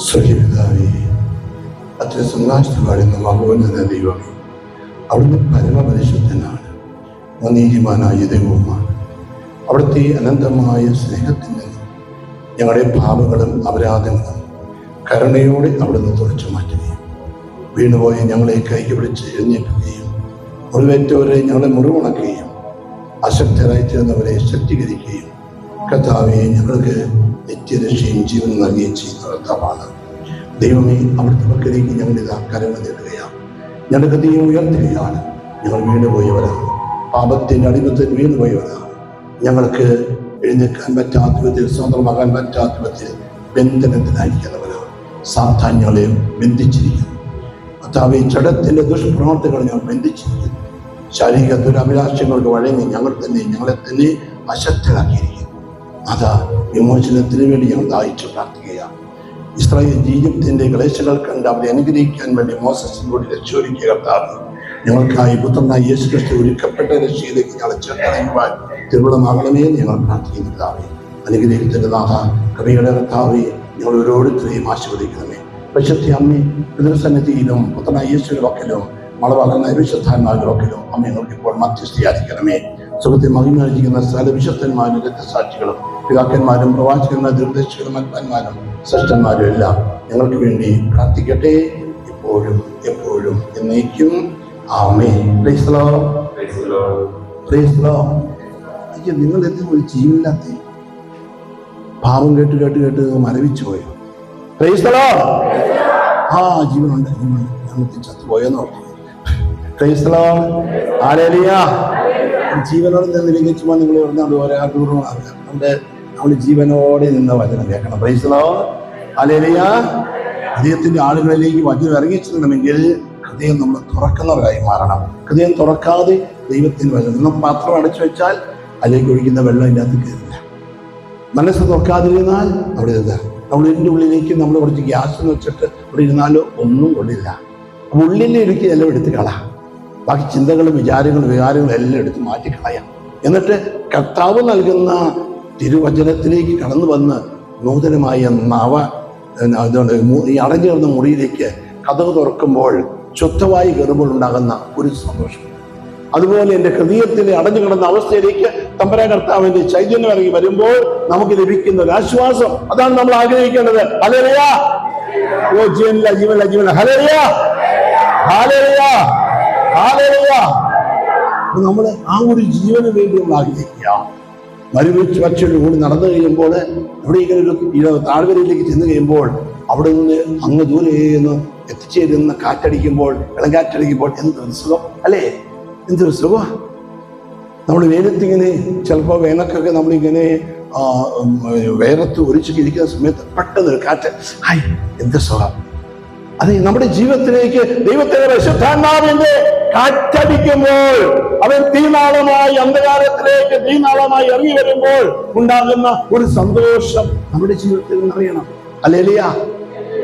സ്വഹിതാവേ, അത്യസംഘാഷ്ടപാടുന്ന മഹോന്നത ദൈവമേ, അവിടുന്ന് പരമപരിശുദ്ധനാണ്, നീതിമാനായ ദൈവവുമാണ്. അവിടുത്തെ അനന്തമായ സ്നേഹത്തിൽ നിന്നും ഞങ്ങളുടെ പാപങ്ങളും അപരാധങ്ങളും കരുണയോടെ അവിടുന്ന് തുടച്ചു മാറ്റുകയും വീണുപോയി ഞങ്ങളെ കൈക്ക് പിടിച്ച് എഴുന്നേൽക്കുകയും മുറിവേറ്റവരെ ഞങ്ങളെ മുറിവുണക്കുകയും അശക്തരായി തീർന്നവരെ ശക്തീകരിക്കുകയും കർത്താവെ ഞങ്ങൾക്ക് നിത്യരക്ഷയും ജീവൻ നൽകുകയും ചെയ്യുന്ന കർത്താവാണ്. ദൈവമേ, അവിടുത്തെ പക്കലേക്ക് ഞങ്ങളിതാ കരുണ നേടുകയാണ്. ഞങ്ങളുടെ ഗതിയെ ഉയർത്തുകയാണ്. ഞങ്ങൾ വീണുപോയവരാണ്, പാപത്തിൻ്റെ അടിമത്തിൽ വീണുപോയവരാണ്. ഞങ്ങൾക്ക് എഴുന്നേൽക്കാൻ പറ്റാത്ത വിധത്തിൽ, സ്വന്തമാകാൻ പറ്റാത്ത വിധത്തിൽ ബന്ധനത്തിലായിരിക്കുന്നവരാണ്. സാത്താൻ ഞങ്ങളെ ബന്ധിച്ചിരിക്കുന്നു. കർത്താവെ, ജഡത്തിൻ്റെ ദുഷ്പ്രവർത്തികൾ ഞങ്ങൾ ബന്ധിച്ചിരിക്കുന്നു. ശാരീരിക ദുരഭിലാഷങ്ങൾക്ക് വഴങ്ങി ഞങ്ങളെ തന്നെ അശക്തരാക്കിയിരിക്കുന്നു. അതാ വിമോചനത്തിന് വേണ്ടി ഞങ്ങൾ ദാഹിച്ച് പ്രാർത്ഥിക്കുകയാണ്. ഇസ്രായേൽ ഈജിപ്തിൻ്റെ ക്ലേശങ്ങൾ കണ്ട് അവരെ അനുഗ്രഹിക്കാൻ വേണ്ടി മോസസിനോട് രക്ഷയൊരുക്കിയ കർത്താവ്, ഞങ്ങൾക്കായി പുത്രനായ യേശു ക്രിസ്തു ഒരുക്കപ്പെട്ട രക്ഷയിലേക്ക് ഞങ്ങളെ ചേർത്തണയുവാൻ തിരുവുള്ളമാകണമേ ഞങ്ങൾ പ്രാർത്ഥിക്കുന്നു. കർത്താവേ, അനുഗ്രഹിക്കുന്ന നാഥ, കവിയുടെ കർത്താവെ, ഞങ്ങൾ ഓരോരുത്തരെയും ആശീർവദിക്കണമേ. പരിശുദ്ധ അമ്മേ, പിതൃസന്നിധിയിലും പുത്രനായ യേശുവിന്റെ വക്കലും മളവാകുന്ന വിശുദ്ധാന്മാരുടെ വക്കലും അമ്മ ഞങ്ങൾക്ക് ഇപ്പോൾ മധ്യസ്ഥയായിരിക്കണമേ. സുഖത്തെ മഹിമയിരിക്കുന്ന സകല വിശുദ്ധന്മാരും രക്തസാക്ഷികളും പിതാക്കന്മാരും പ്രവാചകന്മാരും നിർദ്ദേശകരും അൽപ്പന്മാരും ശ്രേഷ്ഠന്മാരും എല്ലാം ഞങ്ങൾക്ക് വേണ്ടി പ്രാർത്ഥിക്കട്ടെ, ഇപ്പോഴും എപ്പോഴും എന്നേക്കും. Amen. Praise the Lord. Praise the Lord. നിങ്ങൾ എന്തെങ്കിലും ഒരു ജീവനില്ലാത്ത പാപം കേട്ട് കേട്ട് കേട്ട് മരവിച്ചു പോയോ? Price the Lord. ആ, ജീവനുണ്ട്, ജീവനുണ്ട്. ഞങ്ങൾക്ക് ചത്തുപോയെന്ന് ഓർത്തു. Price the Lord. ഹല്ലേലൂയ. ജീവനോടെ നിന്ന് വിളിക്കുമ്പോൾ നിങ്ങൾ പറഞ്ഞാൽ നമ്മുടെ ജീവനോടെ നിന്ന് വചനം കേൾക്കണം. Price the Lord. ഹല്ലേലൂയ. ഹൃദയത്തിന്റെ ആളുകളിലേക്ക് വചനം ഇറങ്ങിച്ചെല്ലണമെങ്കിൽ ഹൃദയം നമ്മൾ തുറക്കുന്നവരായി മാറണം. ഹൃദയം തുറക്കാതെ ദൈവത്തിന് വചനം പാത്രം അടച്ചു വെച്ചാൽ അതിലേക്ക് ഒഴിക്കുന്ന വെള്ളം ഇതിനകത്ത് കയറില്ല. മനസ്സ് തുറക്കാതിരുന്നാൽ അവിടെ ഇരുന്നാൽ നമ്മളിതിൻ്റെ ഉള്ളിലേക്ക് നമ്മൾ കുറച്ച് ഗ്യാസ് വെച്ചിട്ട് അവിടെ ഇരുന്നാലോ ഒന്നും കൊള്ളില്ല. ഉള്ളിലേക്ക് എല്ലാം എടുത്ത് കളയാം. ബാക്കി ചിന്തകളും വിചാരങ്ങളും വികാരങ്ങളും എല്ലാം എടുത്ത് മാറ്റിക്കളയാം. എന്നിട്ട് കർത്താവ് നൽകുന്ന തിരുവചനത്തിലേക്ക് കടന്നു വന്ന് നൂതനമായ ഈ അടഞ്ഞു കിടന്ന മുറിയിലേക്ക് കതക് തുറക്കുമ്പോൾ ശുദ്ധമായി കയറുമ്പോൾ ഉണ്ടാകുന്ന ഒരു സന്തോഷം, അതുപോലെ എൻ്റെ ഹൃദയത്തിലെ അടഞ്ഞു കിടന്ന അവസ്ഥയിലേക്ക് തമ്പുരാൻ കർത്താവിന്റെ ചൈതന്യം ഇറങ്ങി വരുമ്പോൾ നമുക്ക് ലഭിക്കുന്ന ഒരു ആശ്വാസം, അതാണ് നമ്മൾ ആഗ്രഹിക്കേണ്ടത്. ഹല്ലേലൂയ. ഓ ജീവനില്ല, ജീവനില്ല, ജീവനില്ല. Hallelujah, hallelujah, hallelujah. നമ്മൾ ആ ഒരു ജീവന് വേണ്ടി നമ്മൾ ആഗ്രഹിക്കുക. മരുവിച്ച് വച്ചൊരു കൂടി നടന്നു കഴിയുമ്പോൾ ഇവിടെ ഇങ്ങനെ ഒരു താഴ്വരയിലേക്ക് ചെന്ന് കഴിയുമ്പോൾ അവിടെ നിന്ന് അങ്ങ് ദൂരെ നിന്ന് എത്തിച്ചേരുന്ന കാറ്റടിക്കുമ്പോൾ, ഇളം കാറ്റടിക്കുമ്പോൾ എന്തൊരു സുഖം അല്ലേ, എന്തൊരു സുഖം. നമ്മൾ വെയിലത്തിങ്ങനെ ചിലപ്പോൾ വേനക്കൊക്കെ നമ്മളിങ്ങനെ വേരത്ത് ഒരിച്ചൊക്കെ ഇരിക്കുന്ന സമയത്ത് പെട്ടെന്നൊരു കാറ്റ്, ഹായ് എന്ത് സുഖം. അതെ, നമ്മുടെ ജീവിതത്തിലേക്ക് ദൈവത്തിന്റെ പരിശുദ്ധാത്മാവിന്റെ കാറ്റടിക്കുമ്പോൾ അവൻ തീനാളമായി അന്ധകാരത്തിലേക്ക് തീനാളമായി ഇറങ്ങി വരുമ്പോൾ ഉണ്ടാകുന്ന ഒരു സന്തോഷം നമ്മുടെ ജീവിതത്തിൽ നിന്നറിയണം. Hallelujah,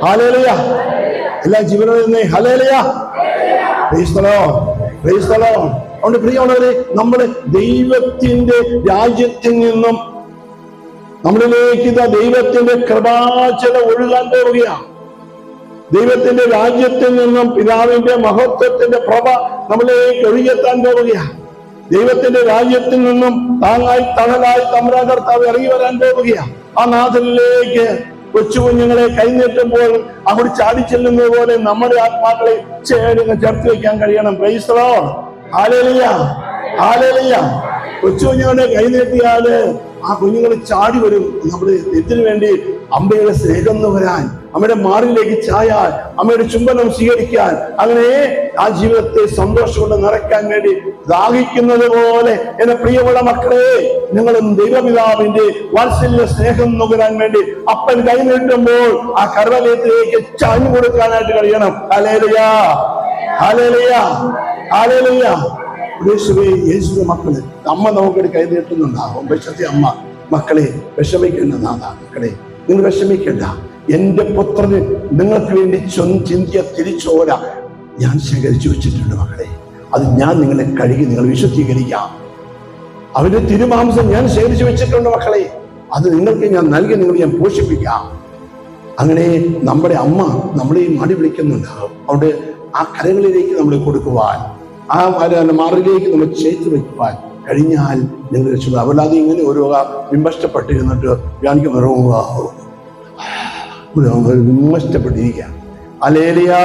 hallelujah. എല്ലാ ജീവനോടെ നിന്ന് hallelujah. Price the Lord, praise the Lord. അതുകൊണ്ട് പ്രിയമുള്ളവരെ, നമ്മുടെ ദൈവത്തിന്റെ രാജ്യത്തിൽ നിന്നും നമ്മളിലേക്ക് ദൈവത്തിന്റെ കൃപാചലം ഒഴുകാൻ പോവുകയാണ്. ദൈവത്തിന്റെ രാജ്യത്തിൽ നിന്നും പിതാവിന്റെ മഹത്വത്തിന്റെ പ്രഭ നമ്മളിലേക്ക് ഒഴുകിയെത്താൻ പോവുകയാണ്. ദൈവത്തിന്റെ രാജ്യത്തിൽ നിന്നും താങ്ങായി തണലായി തമ്പുരാൻ കർത്താവ് ഇറങ്ങി വരാൻ പോവുകയാണ്. ആ നാഥനിലേക്ക് കൊച്ചു കുഞ്ഞുങ്ങളെ കൈനീട്ടുമ്പോൾ അവിടെ ചാടിച്ചെല്ലുന്നത് പോലെ നമ്മുടെ ആത്മാക്കളെ ചേർത്ത് വയ്ക്കാൻ കഴിയണം. Price the Lord. Hallelujah, hallelujah. കൊച്ചു കുഞ്ഞുങ്ങളെ കൈനീട്ടിയാല് ആ കുഞ്ഞുങ്ങൾ ചാടി വരും. നമ്മുടെ ഇതിനു വേണ്ടി അമ്മയുടെ സ്നേഹം വരാൻ, അമ്മയുടെ മാറിലേക്ക് ചായാൻ, അമ്മയുടെ ചുംബനം സ്വീകരിക്കാൻ, അങ്ങനെ ആ ജീവിതത്തെ സന്തോഷം കൊണ്ട് നിറയ്ക്കാൻ വേണ്ടി ദാഹിക്കുന്നത് പോലെ എന്റെ പ്രിയമുള്ള മക്കളെ, നിങ്ങളും ദൈവപിതാവിന്റെ വാത്സല്യ സ്നേഹം നുകരാൻ വേണ്ടി അപ്പൻ കൈനീട്ടുമ്പോൾ ആ കർവലയത്തിലേക്ക് ചാഞ്ഞു കൊടുക്കാനായിട്ട് കഴിയണം. Hallelujah, hallelujah, hallelujah. യേശുവിന്റെ മക്കള് അമ്മ നമുക്കൊരു കൈ നീട്ടുന്നുണ്ടാവും. പക്ഷേ അമ്മ, മക്കളെ വിഷമിക്കേണ്ട നാഥ, മക്കളെ നിങ്ങൾ വിഷമിക്കേണ്ട. എന്റെ പുത്രന് നിങ്ങൾക്ക് വേണ്ടി ചിന്തിയ തിരിച്ചോര ഞാൻ ശേഖരിച്ചു വെച്ചിട്ടുണ്ട് മക്കളെ. അത് ഞാൻ നിങ്ങളെ കഴുകി നിങ്ങൾ വിശുദ്ധീകരിക്കാം. അവന്റെ തിരുമാംസം ഞാൻ ശേഖരിച്ചു വെച്ചിട്ടുണ്ട് മക്കളെ. അത് നിങ്ങൾക്ക് ഞാൻ നൽകി നിങ്ങൾ ഞാൻ പോഷിപ്പിക്കാം. അങ്ങനെ നമ്മുടെ അമ്മ നമ്മളെ മാടി വിളിക്കുന്നുണ്ടാവും. അവിടെ ആ കരങ്ങളിലേക്ക് നമ്മൾ കൊടുക്കുവാൻ, ആ മാറിലേക്ക് നമ്മൾ ചേർത്ത് വയ്ക്കുവാൻ കഴിഞ്ഞാൽ നിങ്ങൾ രക്ഷപ്പെടും. അവരാതെ ഇങ്ങനെ ഓരോ വിമ്പഷ്ടപ്പെട്ടിരുന്നിട്ട് വിമഷ്ടപ്പെട്ടിരിക്കുക. ഹല്ലേലൂയാ.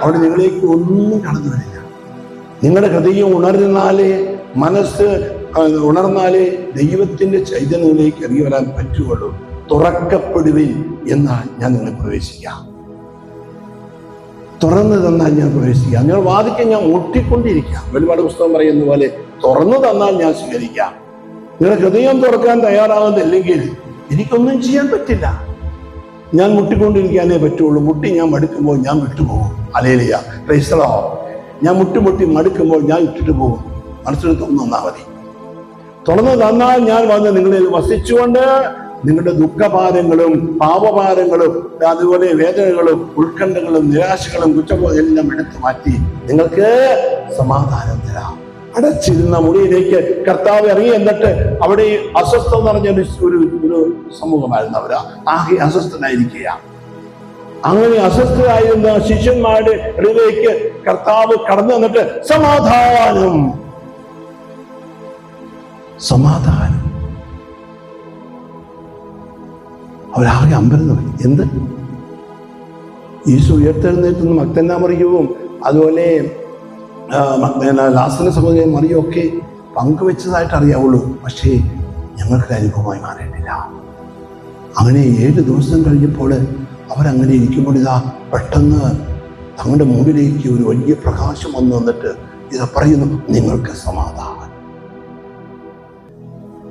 അവിടെ നിങ്ങളിലേക്ക് ഒന്നും കടന്നു വരില്ല. നിങ്ങളുടെ ഹൃദയം ഉണർന്നാലേ, മനസ്സ് ഉണർന്നാലേ ദൈവത്തിന്റെ ചൈതന്യത്തിലേക്ക് ഇറങ്ങി വരാൻ പറ്റുകയുള്ളൂ. തുറക്കപ്പെടുവിൻ എന്നാൽ ഞാൻ നിങ്ങളെ പ്രവേശിക്കാം. തുറന്നു തന്നാൽ ഞാൻ പ്രവേശിക്കാം. നിങ്ങൾ വാദിക്കാൻ ഞാൻ മുട്ടിക്കൊണ്ടിരിക്കാം. വെളിപാട് പുസ്തകം പറയുന്ന പോലെ തുറന്നു തന്നാൽ ഞാൻ സ്വീകരിക്കാം. നിങ്ങളുടെ ഹൃദയം തുറക്കാൻ തയ്യാറാകുന്നില്ലെങ്കിൽ എനിക്കൊന്നും ചെയ്യാൻ പറ്റില്ല. ഞാൻ മുട്ടിക്കൊണ്ടിരിക്കാനേ പറ്റുള്ളൂ. മുട്ടി ഞാൻ മടുക്കുമ്പോൾ ഞാൻ വിട്ടുപോകും. Hallelujah, price the Lord. ഞാൻ മുട്ടി മടുക്കുമ്പോൾ ഞാൻ ഇട്ടിട്ട് പോകും. മനസ്സിൽ തുറന്നു മതി. തുറന്നു തന്നാൽ ഞാൻ വന്ന് നിങ്ങളിൽ വസിച്ചുകൊണ്ട് നിങ്ങളുടെ ദുഃഖഭാരങ്ങളും പാപഭാരങ്ങളും അതുപോലെ വേദനകളും ഉത്കണ്ഠകളും നിരാശകളും കുറ്റബോധം എല്ലാം എടുത്തു മാറ്റി നിങ്ങൾക്ക് സമാധാനം തരാം. അടച്ചിരുന്ന മുറിയിലേക്ക് കർത്താവ് ഇറങ്ങി. എന്നിട്ട് അവിടെ അസ്വസ്ഥത നിറഞ്ഞ ഒരു സമൂഹമായിരുന്നു. അവരാ ആകെ അസ്വസ്ഥനായിരിക്കുക. അങ്ങനെ അസ്വസ്ഥരായിരുന്ന ശിഷ്യന്മാരുടെ ഇടയിലേക്ക് കർത്താവ് കടന്നു വന്നിട്ട് സമാധാനം. അവരാകെ അമ്പരന്ന് പോയി. എന്ത്? ഈശോ ഉയർത്തെഴുന്നേറ്റുന്ന മഗ്ദലന മറിയവും അതുപോലെ ലാസറിന്റെ സഹോദരൻ മറിയവും ഒക്കെ പങ്കുവെച്ചതായിട്ട് അറിയാവുള്ളൂ. പക്ഷേ ഞങ്ങൾക്ക് അനുഭവമായി മാറിയിട്ടില്ല. അങ്ങനെ 7 ദിവസം കഴിഞ്ഞപ്പോൾ അവരങ്ങനെ ഇരിക്കുമ്പോൾ ഇതാ പെട്ടെന്ന് തങ്ങളുടെ മുമ്പിലേക്ക് ഒരു വലിയ പ്രകാശം വന്നു വന്നിട്ട് ഇത് പറയുന്നു, നിങ്ങൾക്ക് സമാധാനം.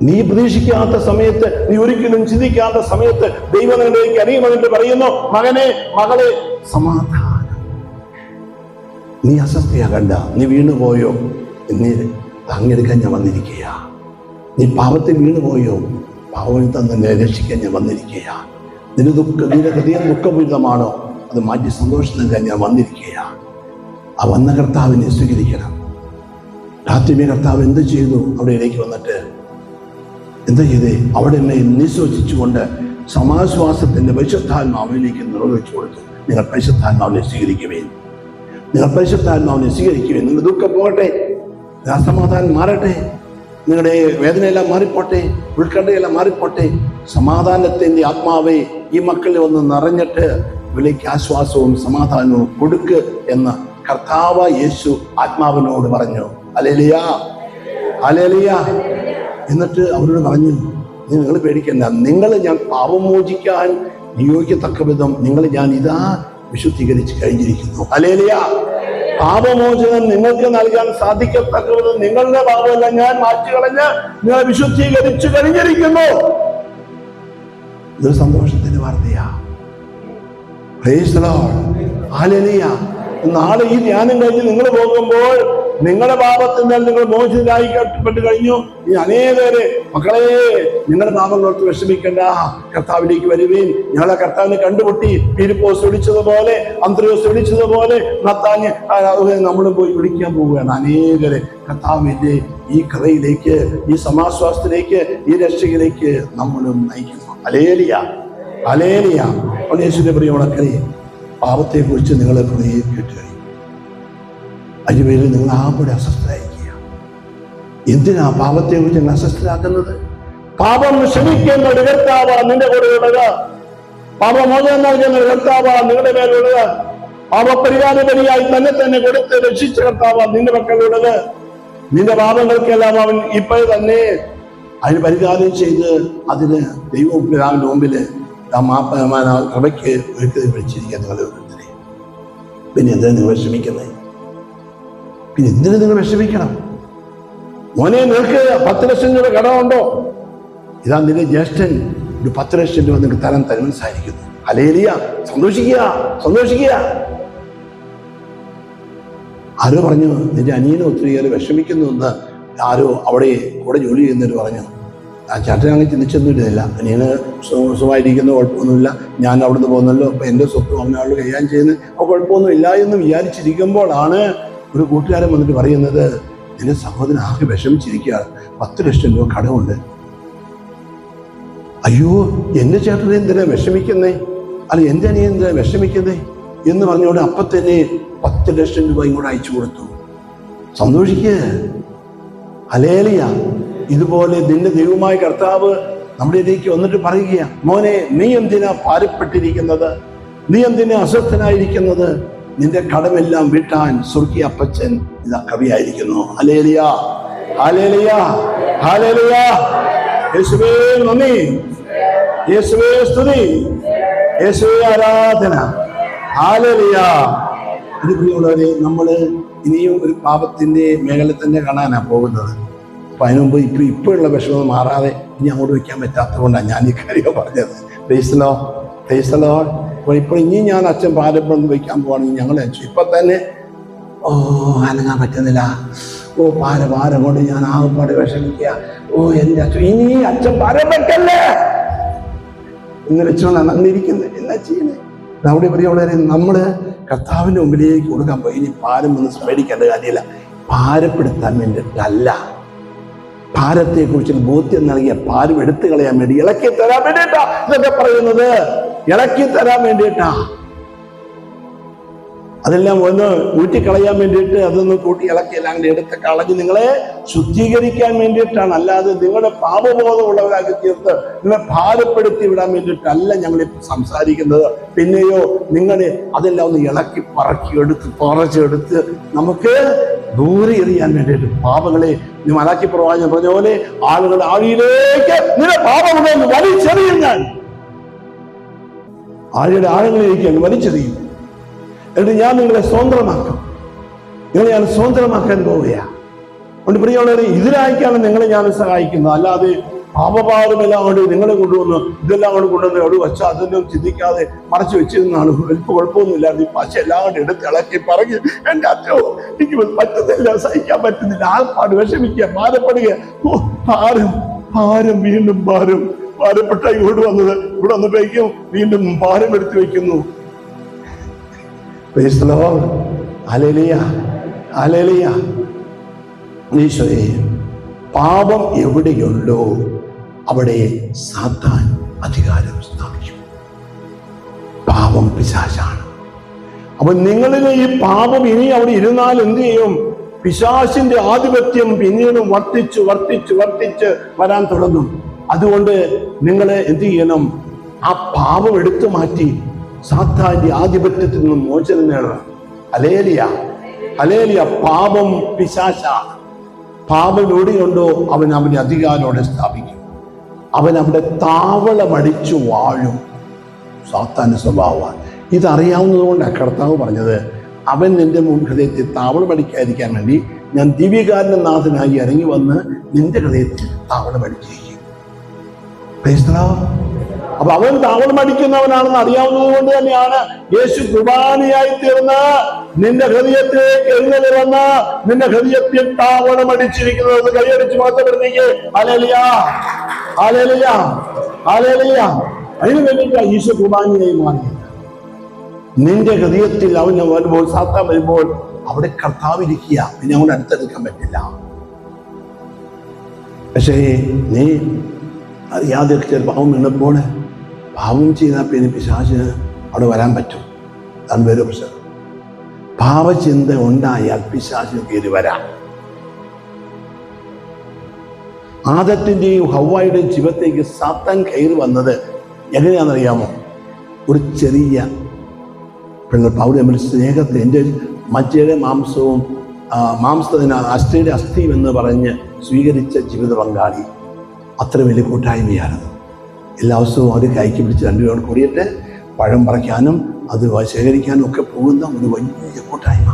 നീ പ്രതീക്ഷിക്കാത്ത സമയത്ത്, നീ ഒരിക്കലും ചിന്തിക്കാത്ത സമയത്ത് ദൈവം നിങ്ങളിലേക്ക് ഇറങ്ങി വന്നിട്ട് പറയുന്നു, മകനെ മകളെ സമാധാനം. നീ അസ്വസ്ഥയാകണ്ട. നീ വീണുപോയോ? നീ താങ്ങിയെടുക്കാൻ ഞാൻ വന്നിരിക്കുക. നീ പാപത്തിൽ വീണുപോയോ? പാവം തന്നെ രക്ഷിക്കാൻ ഞാൻ വന്നിരിക്കുക. നിന്റെ ഹൃദയം ദുഃഖപൂരിതമാണോ? അത് മാറ്റി സന്തോഷം നൽകാൻ ഞാൻ വന്നിരിക്കുക. ആ വന്ന കർത്താവിനെ സ്വീകരിക്കണം. രാത്രിമേ കർത്താവ് എന്ത് ചെയ്തു? അവിടെ ഇടയ്ക്ക് വന്നിട്ട് എന്താ ചെയ്തേ? അവിടെ എന്നെ നിശ്വസിച്ചുകൊണ്ട് സമാശ്വാസത്തിന്റെ പരിശുദ്ധാത്മാവിലേക്ക് നിർവഹിച്ചു കൊടുത്തു. നിങ്ങൾ പരിശുദ്ധാത്മാവിനെ സ്വീകരിക്കുവേ, നിങ്ങൾ പരിശുദ്ധാത്മാവിനെ സ്വീകരിക്കുവേ. നിങ്ങളുടെ ദുഃഖം പോകട്ടെ, അസമാധാനം മാറട്ടെ, നിങ്ങളുടെ വേദനയെല്ലാം മാറിപ്പോട്ടെ, ഉത്കണ്ഠയെല്ലാം മാറിപ്പോട്ടെ. സമാധാനത്തിന്റെ ആത്മാവെ ഈ മക്കളിൽ ഒന്ന് നിറഞ്ഞിട്ട് ഇവിടേക്ക് ആശ്വാസവും സമാധാനവും കൊടുക്ക് എന്ന് കർത്താവ് യേശു ആത്മാവിനോട് പറഞ്ഞു. Hallelujah, hallelujah. എന്നിട്ട് അവരോട് പറഞ്ഞു, നിങ്ങൾ പേടിക്കണ്ട, നിങ്ങൾ ഞാൻ പാപമോചിക്കാൻ നിയോഗിക്കത്തക്ക വിധം നിങ്ങൾ ഞാൻ ഇതാ വിശുദ്ധീകരിച്ച് കഴിഞ്ഞിരിക്കുന്നു. ഹല്ലേലൂയ. പാപമോചനം നിങ്ങൾക്ക് നൽകാൻ സാധിക്കത്തക്ക വിധം നിങ്ങളുടെ പാപമെല്ലാം ഞാൻ മാറ്റിക്കളഞ്ഞ് നിങ്ങളെ വിശുദ്ധീകരിച്ചു കഴിഞ്ഞിരിക്കുന്നു. ഇതൊരു സന്തോഷത്തിന്റെ വാർത്തയാ. Praise the Lord, hallelujah. നാളെ ഈ ധ്യാനം കഴിഞ്ഞ് നിങ്ങൾ പോകുമ്പോൾ നിങ്ങളുടെ പാപത്തിൽ നിങ്ങൾ മോചിതരായിപ്പെട്ട് കഴിഞ്ഞു. ഈ അനേകരെ മക്കളെ, നിങ്ങളുടെ പാപങ്ങളോർത്ത് വിഷമിക്കേണ്ട, കർത്താവിലേക്ക് വരുവീൻ. ഞങ്ങളെ കർത്താവിനെ കണ്ടുമുട്ടി ഫിലിപ്പോസ് വിളിച്ചതുപോലെ, അന്ത്രയോസ് വിളിച്ചതുപോലെ നത്താന്യ നമ്മളും പോയി വിളിക്കാൻ പോവുകയാണ്. അനേകരെ കർത്താവിന്റെ ഈ കഥയിലേക്ക്, ഈ സമാശ്വാസത്തിലേക്ക്, ഈ രക്ഷയിലേക്ക് നമ്മളും നയിക്കുന്നു. Hallelujah, hallelujah. യേശുവിന്റെ പ്രിയമുള്ളവരെ, പാപത്തെ കുറിച്ച് നിങ്ങളെ ഹൃദയം കേട്ടുകഴിഞ്ഞു. അതിന് പേരിൽ നിങ്ങൾ ആകെ അസ്വസ്ഥരായിരിക്കുക. എന്തിനാ പാപത്തെ കുറിച്ച് നിങ്ങൾ അസ്വസ്ഥരാക്കുന്നത്? പാപം ക്ഷമിക്കുന്ന ഒരു കർത്താവ് നിന്റെ കൂടെ ഉള്ളത്, പാപമോചനം നൽകുന്ന കർത്താവ് നിങ്ങളുടെ മേലുള്ളത്, പാപപരിഹാരപരിയായി തന്നെ കൊടുത്ത് രക്ഷിച്ച കർത്താവ് നിന്റെ മക്കളുള്ളത്. നിന്റെ പാപങ്ങൾക്കെല്ലാം അവൻ ഇപ്പോൾ തന്നെ അതിന് പരിഹാരം ചെയ്ത് അതിന് ദൈവപിതാവിന്റെ മുമ്പില് കൃപയ്ക്ക് ഒരുക്കത്തിൽ വിളിച്ചിരിക്കുക നിങ്ങളെ ഓരോരുത്തരെ. പിന്നെ എന്തിനാ നിങ്ങൾ വിഷമിക്കുന്നത്? പിന്നെ എന്തിനു നിങ്ങൾ വിഷമിക്കണം? മോനെ, നിനക്ക് 10 ലക്ഷം രൂപ കടമുണ്ടോ? ഇതാ നിന്റെ ജ്യേഷ്ഠൻ ഒരു 10 ലക്ഷം രൂപ നിങ്ങൾക്ക് തരാൻ തരുമനസ്സായിരിക്കുന്നു. ഹല്ലേലൂയ, സന്തോഷിക്കുക, സന്തോഷിക്കുക. ആരോ പറഞ്ഞു, നിന്റെ അനിയനെ ഒത്തിരിയേറെ വിഷമിക്കുന്നു എന്ന് ആരോ അവിടെ കൂടെ ജോലി ചെയ്യുന്നവർ പറഞ്ഞു. ആ ചേട്ടൻ അങ്ങനെ ചിന്തിച്ചൊന്നുമില്ല. അനിയന് സുഖമായിരിക്കുന്നു, കുഴപ്പമൊന്നുമില്ല, ഞാൻ അവിടുന്ന് പോകുന്നല്ലോ, അപ്പൊ എൻ്റെ സ്വത്തും അവനോട് കൈകാര്യം ചെയ്യുന്നത്, അപ്പോൾ കുഴപ്പമൊന്നും ഇല്ല എന്ന് വിചാരിച്ചിരിക്കുമ്പോഴാണ് ഒരു കൂട്ടുകാരൻ വന്നിട്ട് പറയുന്നത്, നിന്റെ സഹോദരൻ ആകെ വിഷമിച്ചിരിക്കുകയാണ്, 10 ലക്ഷം രൂപ കടമുണ്ട്. അയ്യോ, എന്റെ ചേട്ടനെ എന്തിനാ വിഷമിക്കുന്നേ? അല്ല എൻ്റെ നീ എന്താ വിഷമിക്കുന്നേ എന്ന് പറഞ്ഞുകൊണ്ട് അപ്പം തന്നെ 10 ലക്ഷം രൂപ ഇങ്ങോട്ട് അയച്ചു കൊടുത്തു. സന്തോഷിക്കുക. ഹല്ലേലൂയ. ഇതുപോലെ നിന്റെ ദൈവമായ കർത്താവ് നമ്മുടെ ഇതിലേക്ക് വന്നിട്ട് പറയുക, മോനെ നീ എന്തിനാ ഭാരപ്പെട്ടിരിക്കുന്നത്, നീ എന്തിനാ അസ്വസ്ഥനായിരിക്കുന്നത്, നിന്റെ കടമെല്ലാം വീട്ടാൻ സ്വർഗീയ അപ്പച്ചൻ ഇതാ കവിയായിരിക്കുന്നു. Hallelujah, hallelujah, hallelujah. യേശുവേ നന്ദി, യേശുവേ സ്തുതി, യേശുവേ ആരാധന. ഹല്ലേലൂയ. ഇത് പ്രിയമുള്ളവരെ, നമ്മള് ഇനിയും ഒരു പാപത്തിന്റെ മേഖല തന്നെ കാണാനാ പോകുന്നത്. അപ്പൊ അതിനു മുമ്പ് ഇപ്പോഴുള്ള വിഷമം മാറാതെ ഇനി അങ്ങോട്ട് വെക്കാൻ പറ്റാത്തത് കൊണ്ടാണ് ഞാൻ ഈ കാര്യം പറഞ്ഞത്. Price the Lord. ഇപ്പോൾ ഇനി ഞാൻ അച്ഛൻ പാരമ്പര്യം വയ്ക്കാൻ പോവാണെങ്കിൽ ഞങ്ങൾ ഇപ്പൊ തന്നെ അനങ്ങാൻ പറ്റുന്നില്ല, ഭാരം കൊണ്ട് ഞാൻ ആകപ്പാട് വിഷമിക്കുക, എൻ്റെ അച്ഛൻ ഇനി അച്ഛൻ ഭാരം വെക്കല്ലേ എന്ന് വെച്ചോണ്ടാണ് അന്നിരിക്കുന്നത്. എന്നാ ചെയ്യുന്നത്? നമ്മുടെ പ്രിയമുള്ളവരെ, നമ്മള് കർത്താവിന്റെ മുമ്പിലേക്ക് കൊടുക്കാൻ പോയി ഇനി ഭാരം ഒന്നും പേടിക്കേണ്ട കാര്യമില്ല. ഭാരപ്പെടുത്താൻ വേണ്ടിയിട്ടല്ല, ഭാരത്തെ കുറിച്ച് ബോധ്യം നൽകിയ ഭാരം എടുത്തു കളയാൻ വേണ്ടി, ഇളക്കി തരാൻ വേണ്ടിയിട്ടാ ഇതൊക്കെ പറയുന്നത്. ഇളക്കി തരാൻ വേണ്ടിയിട്ടാ, അതെല്ലാം ഒന്ന് ഊറ്റിക്കളയാൻ വേണ്ടിയിട്ട്, അതൊന്ന് കൂട്ടി ഇളക്കി എല്ലാം എടുത്ത് കളഞ്ഞ് നിങ്ങളെ ശുദ്ധീകരിക്കാൻ വേണ്ടിയിട്ടാണ്. അല്ലാതെ നിങ്ങളുടെ പാപബോധമുള്ളവരാക്കി തീർത്ത് നിങ്ങളെ ഭാരപ്പെടുത്തി വിടാൻ വേണ്ടിയിട്ടല്ല ഞങ്ങളിപ്പോൾ സംസാരിക്കുന്നത്. പിന്നെയോ നിങ്ങളെ അതെല്ലാം ഒന്ന് ഇളക്കി പറച്ചെടുത്ത് നമുക്ക് ദൂരെ എറിയാൻ വേണ്ടിയിട്ട്, പാപങ്ങളെ നീ മലാക്കി പ്രവാചകൻ പറഞ്ഞ പോലെ ആളുകളുടെ ആഴിയിലേക്ക് നിന്റെ പാപങ്ങളെ ഒന്ന് വലിച്ചെറിയും. ഞാൻ ആഴിയുടെ ആഴങ്ങളിലേക്ക് വലിച്ചെറിയും. എന്നിട്ട് ഞാൻ നിങ്ങളെ സ്വതന്ത്രമാക്കും. നിങ്ങളെ ഞാൻ സ്വതന്ത്രമാക്കാൻ പോവുകയാണ്. അതുകൊണ്ട് പ്രിയമുള്ളവരെ, ഇതിലായിക്കാണ് നിങ്ങളെ ഞാൻ സഹായിക്കുന്നത്. അല്ലാതെ പാപഭാരമെല്ലാം കൊണ്ട് നിങ്ങളെ കൊണ്ടുവന്ന് ഇതെല്ലാം കൊണ്ട് കൊണ്ടുവന്ന് അവിടെ വെച്ചാൽ അതെല്ലാം ചിന്തിക്കാതെ മറച്ചു വെച്ചിരുന്നാണ് വലിപ്പം കുഴപ്പമൊന്നുമില്ലാതെ ഈ പശ എല്ലാം കൊണ്ട് എടുത്ത് ഇളക്കി പറഞ്ഞു, എൻ്റെ അച്ഛോ എനിക്ക് പറ്റുന്നില്ല, സഹിക്കാൻ പറ്റുന്നില്ല, ആൾപ്പാട് വിഷമിക്കുക, ഭാരപ്പെടുക. ഭാരം വീണ്ടും ഭാരപ്പെട്ട ഇവിടെ വന്നപ്പോഴേക്കും വീണ്ടും ഭാരം എടുത്തു വെക്കുന്നു. Price the Lord. Hallelujah, hallelujah. ഈശോയെ, പാപം എവിടെയുണ്ടോ അവിടെ സാത്താൻ അധികാരം സ്ഥാപിക്കും. പാപം പിശാചാണ്. അപ്പൊ നിങ്ങളിലെ ഈ പാപം ഇനി അവിടെ ഇരുന്നാൽ എന്ത് ചെയ്യും? പിശാചിന്റെ ആധിപത്യം പിന്നീട് വർദ്ധിച്ച് വരാൻ തുടങ്ങും. അതുകൊണ്ട് നിങ്ങൾ എന്ത് ചെയ്യണം? ആ പാപം എടുത്തു മാറ്റി സാത്താന്റെ ആധിപത്യത്തിൽ നിന്നും മോചനം നേടണം. Hallelujah, hallelujah. പാപം പിശാചാണ്. പാപം എവിടെയുണ്ടോ അവൻ അവന്റെ അധികാരോടെ സ്ഥാപിക്കും. അവൻ അവിടെ താവളമടിച്ചു വാഴും. സാത്താന്റെ സ്വഭാവമാണ്. ഇതറിയാവുന്നത് കൊണ്ടാണ് കർത്താവ് പറഞ്ഞത്, അവൻ നിന്റെ ഹൃദയത്തിൽ താവളമടിക്കാതിരിക്കാൻ വേണ്ടി ഞാൻ ദിവ്യകാരുണ്യനാഥനായി ഇറങ്ങി വന്ന് നിന്റെ ഹൃദയത്തിൽ താവളമടിച്ചിരിക്കും. അപ്പൊ അവൻ താവളമടിക്കുന്നവനാണെന്ന് അറിയാവുന്നത് കൊണ്ട് തന്നെയാണ് യേശു കുർബാനയായി തീർന്ന് നിന്റെ ഹൃദയത്തിലേക്ക് എഴുന്നള്ളി വന്ന് നിന്റെ ഹൃദയത്തിൽ താവളമടിച്ചിരിക്കുന്നത്. കൈയടിച്ച് മാത്രപ്പെടുന്നേക്ക്. Hallelujah, hallelujah, hallelujah. അതിനു വേണ്ടിയിട്ടാ യേശു കുർബാനയായി മാറിയത്. നിന്റെ ഹൃദയത്തിൽ അവൻ വരുമ്പോൾ, സാത്താൻ വരുമ്പോൾ അവിടെ കർത്താവ് ഇരിക്കുക. പിന്നെ അവൻ അടുത്തെടുക്കാൻ പറ്റില്ല. പക്ഷേ നീ അറിയാതെ പാവം വീണപ്പോൾ പാവം ചെയ്താൽ പിന്നെ പിശാചിന് അവിടെ വരാൻ പറ്റും. അതാണ് വേറെ പ്രശ്നം. പാവചിന്ത ഉണ്ടായാൽ പിശാചിന് കയറി വരാം. ആദത്തിന്റെയും ഹവ്വായുടെയും ജീവിതത്തേക്ക് സാത്താൻ കയറി വന്നത് എങ്ങനെയാണെന്നറിയാമോ? ഒരു ചെറിയ പൗരമ സ്നേഹത്തെ, എൻ്റെ മജ്ജയുടെ മാംസവും മാംസത്തിന് അസ്ഥിയുടെ അസ്ഥിയും എന്ന് പറഞ്ഞ് സ്വീകരിച്ച ജീവിത പങ്കാളി. അത്ര വലിയ കൂട്ടായ്മയാണത്. എല്ലാ ദിവസവും അവർ കൈക്ക് പിടിച്ച് രണ്ടുപേരോട് കൂടിയിട്ട് പഴം പറിക്കാനും അത് ശേഖരിക്കാനും ഒക്കെ പോകുന്ന ഒരു വലിയ കൂട്ടായ്മ.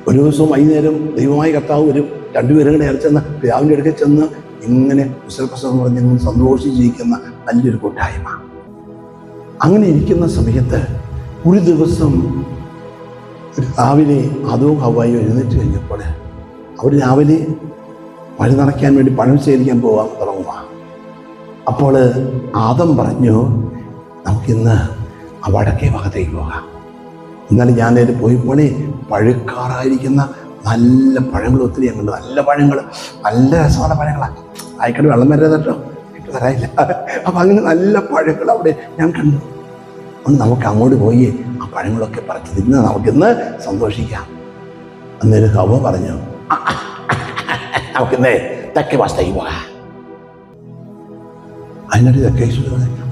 ഒരു ദിവസവും വൈകുന്നേരം ദൈവമായ കർത്താവ് വരും. രണ്ടുപേരും കൂടെ ഇറച്ചെന്ന് പിതാവിൻ്റെ അടുക്കൽ ചെന്ന് ഇങ്ങനെ കുശലപ്രസവം പറഞ്ഞ് സന്തോഷിച്ചിരിക്കുന്ന നല്ലൊരു കൂട്ടായ്മ. അങ്ങനെ ഇരിക്കുന്ന സമയത്ത് ഒരു ദിവസം രാവിലെ അതും ഹവ്വായും എഴുന്നേറ്റ് കഴിഞ്ഞപ്പോൾ അവർ രാവിലെ വഴി നടക്കാൻ വേണ്ടി പഴം ശേഖരിക്കാൻ പോകാൻ തുടങ്ങുക. അപ്പോൾ ആദം പറഞ്ഞു, നമുക്കിന്ന് ആ വടക്കേ ഭാഗത്തേക്ക് പോകാം. എന്നാലും ഞാൻ നേരെ പോയപ്പോഴേ പഴുക്കാറായിരിക്കുന്ന നല്ല പഴങ്ങൾ ഒത്തിരി ഞാൻ കണ്ടു. നല്ല പഴങ്ങൾ, നല്ല രസമുള്ള പഴങ്ങളാണ്. ആയിക്കോട്ടെ, വെള്ളം വരാതെ കേട്ടോ, ഇട്ട് തരാനില്ല. അപ്പം അങ്ങനെ നല്ല പഴങ്ങൾ അവിടെ ഞാൻ കണ്ടു. അതുകൊണ്ട് നമുക്ക് അങ്ങോട്ട് പോയി ആ പഴങ്ങളൊക്കെ പറിച്ച് തിന്ന് നമുക്കിന്ന് സന്തോഷിക്കാം. അന്നേരം ഹവ്വ പറഞ്ഞു, നമുക്കിന്നേ തെക്കേ വശത്തേക്ക് പോകാം. അതിനൊരു തെക്കേ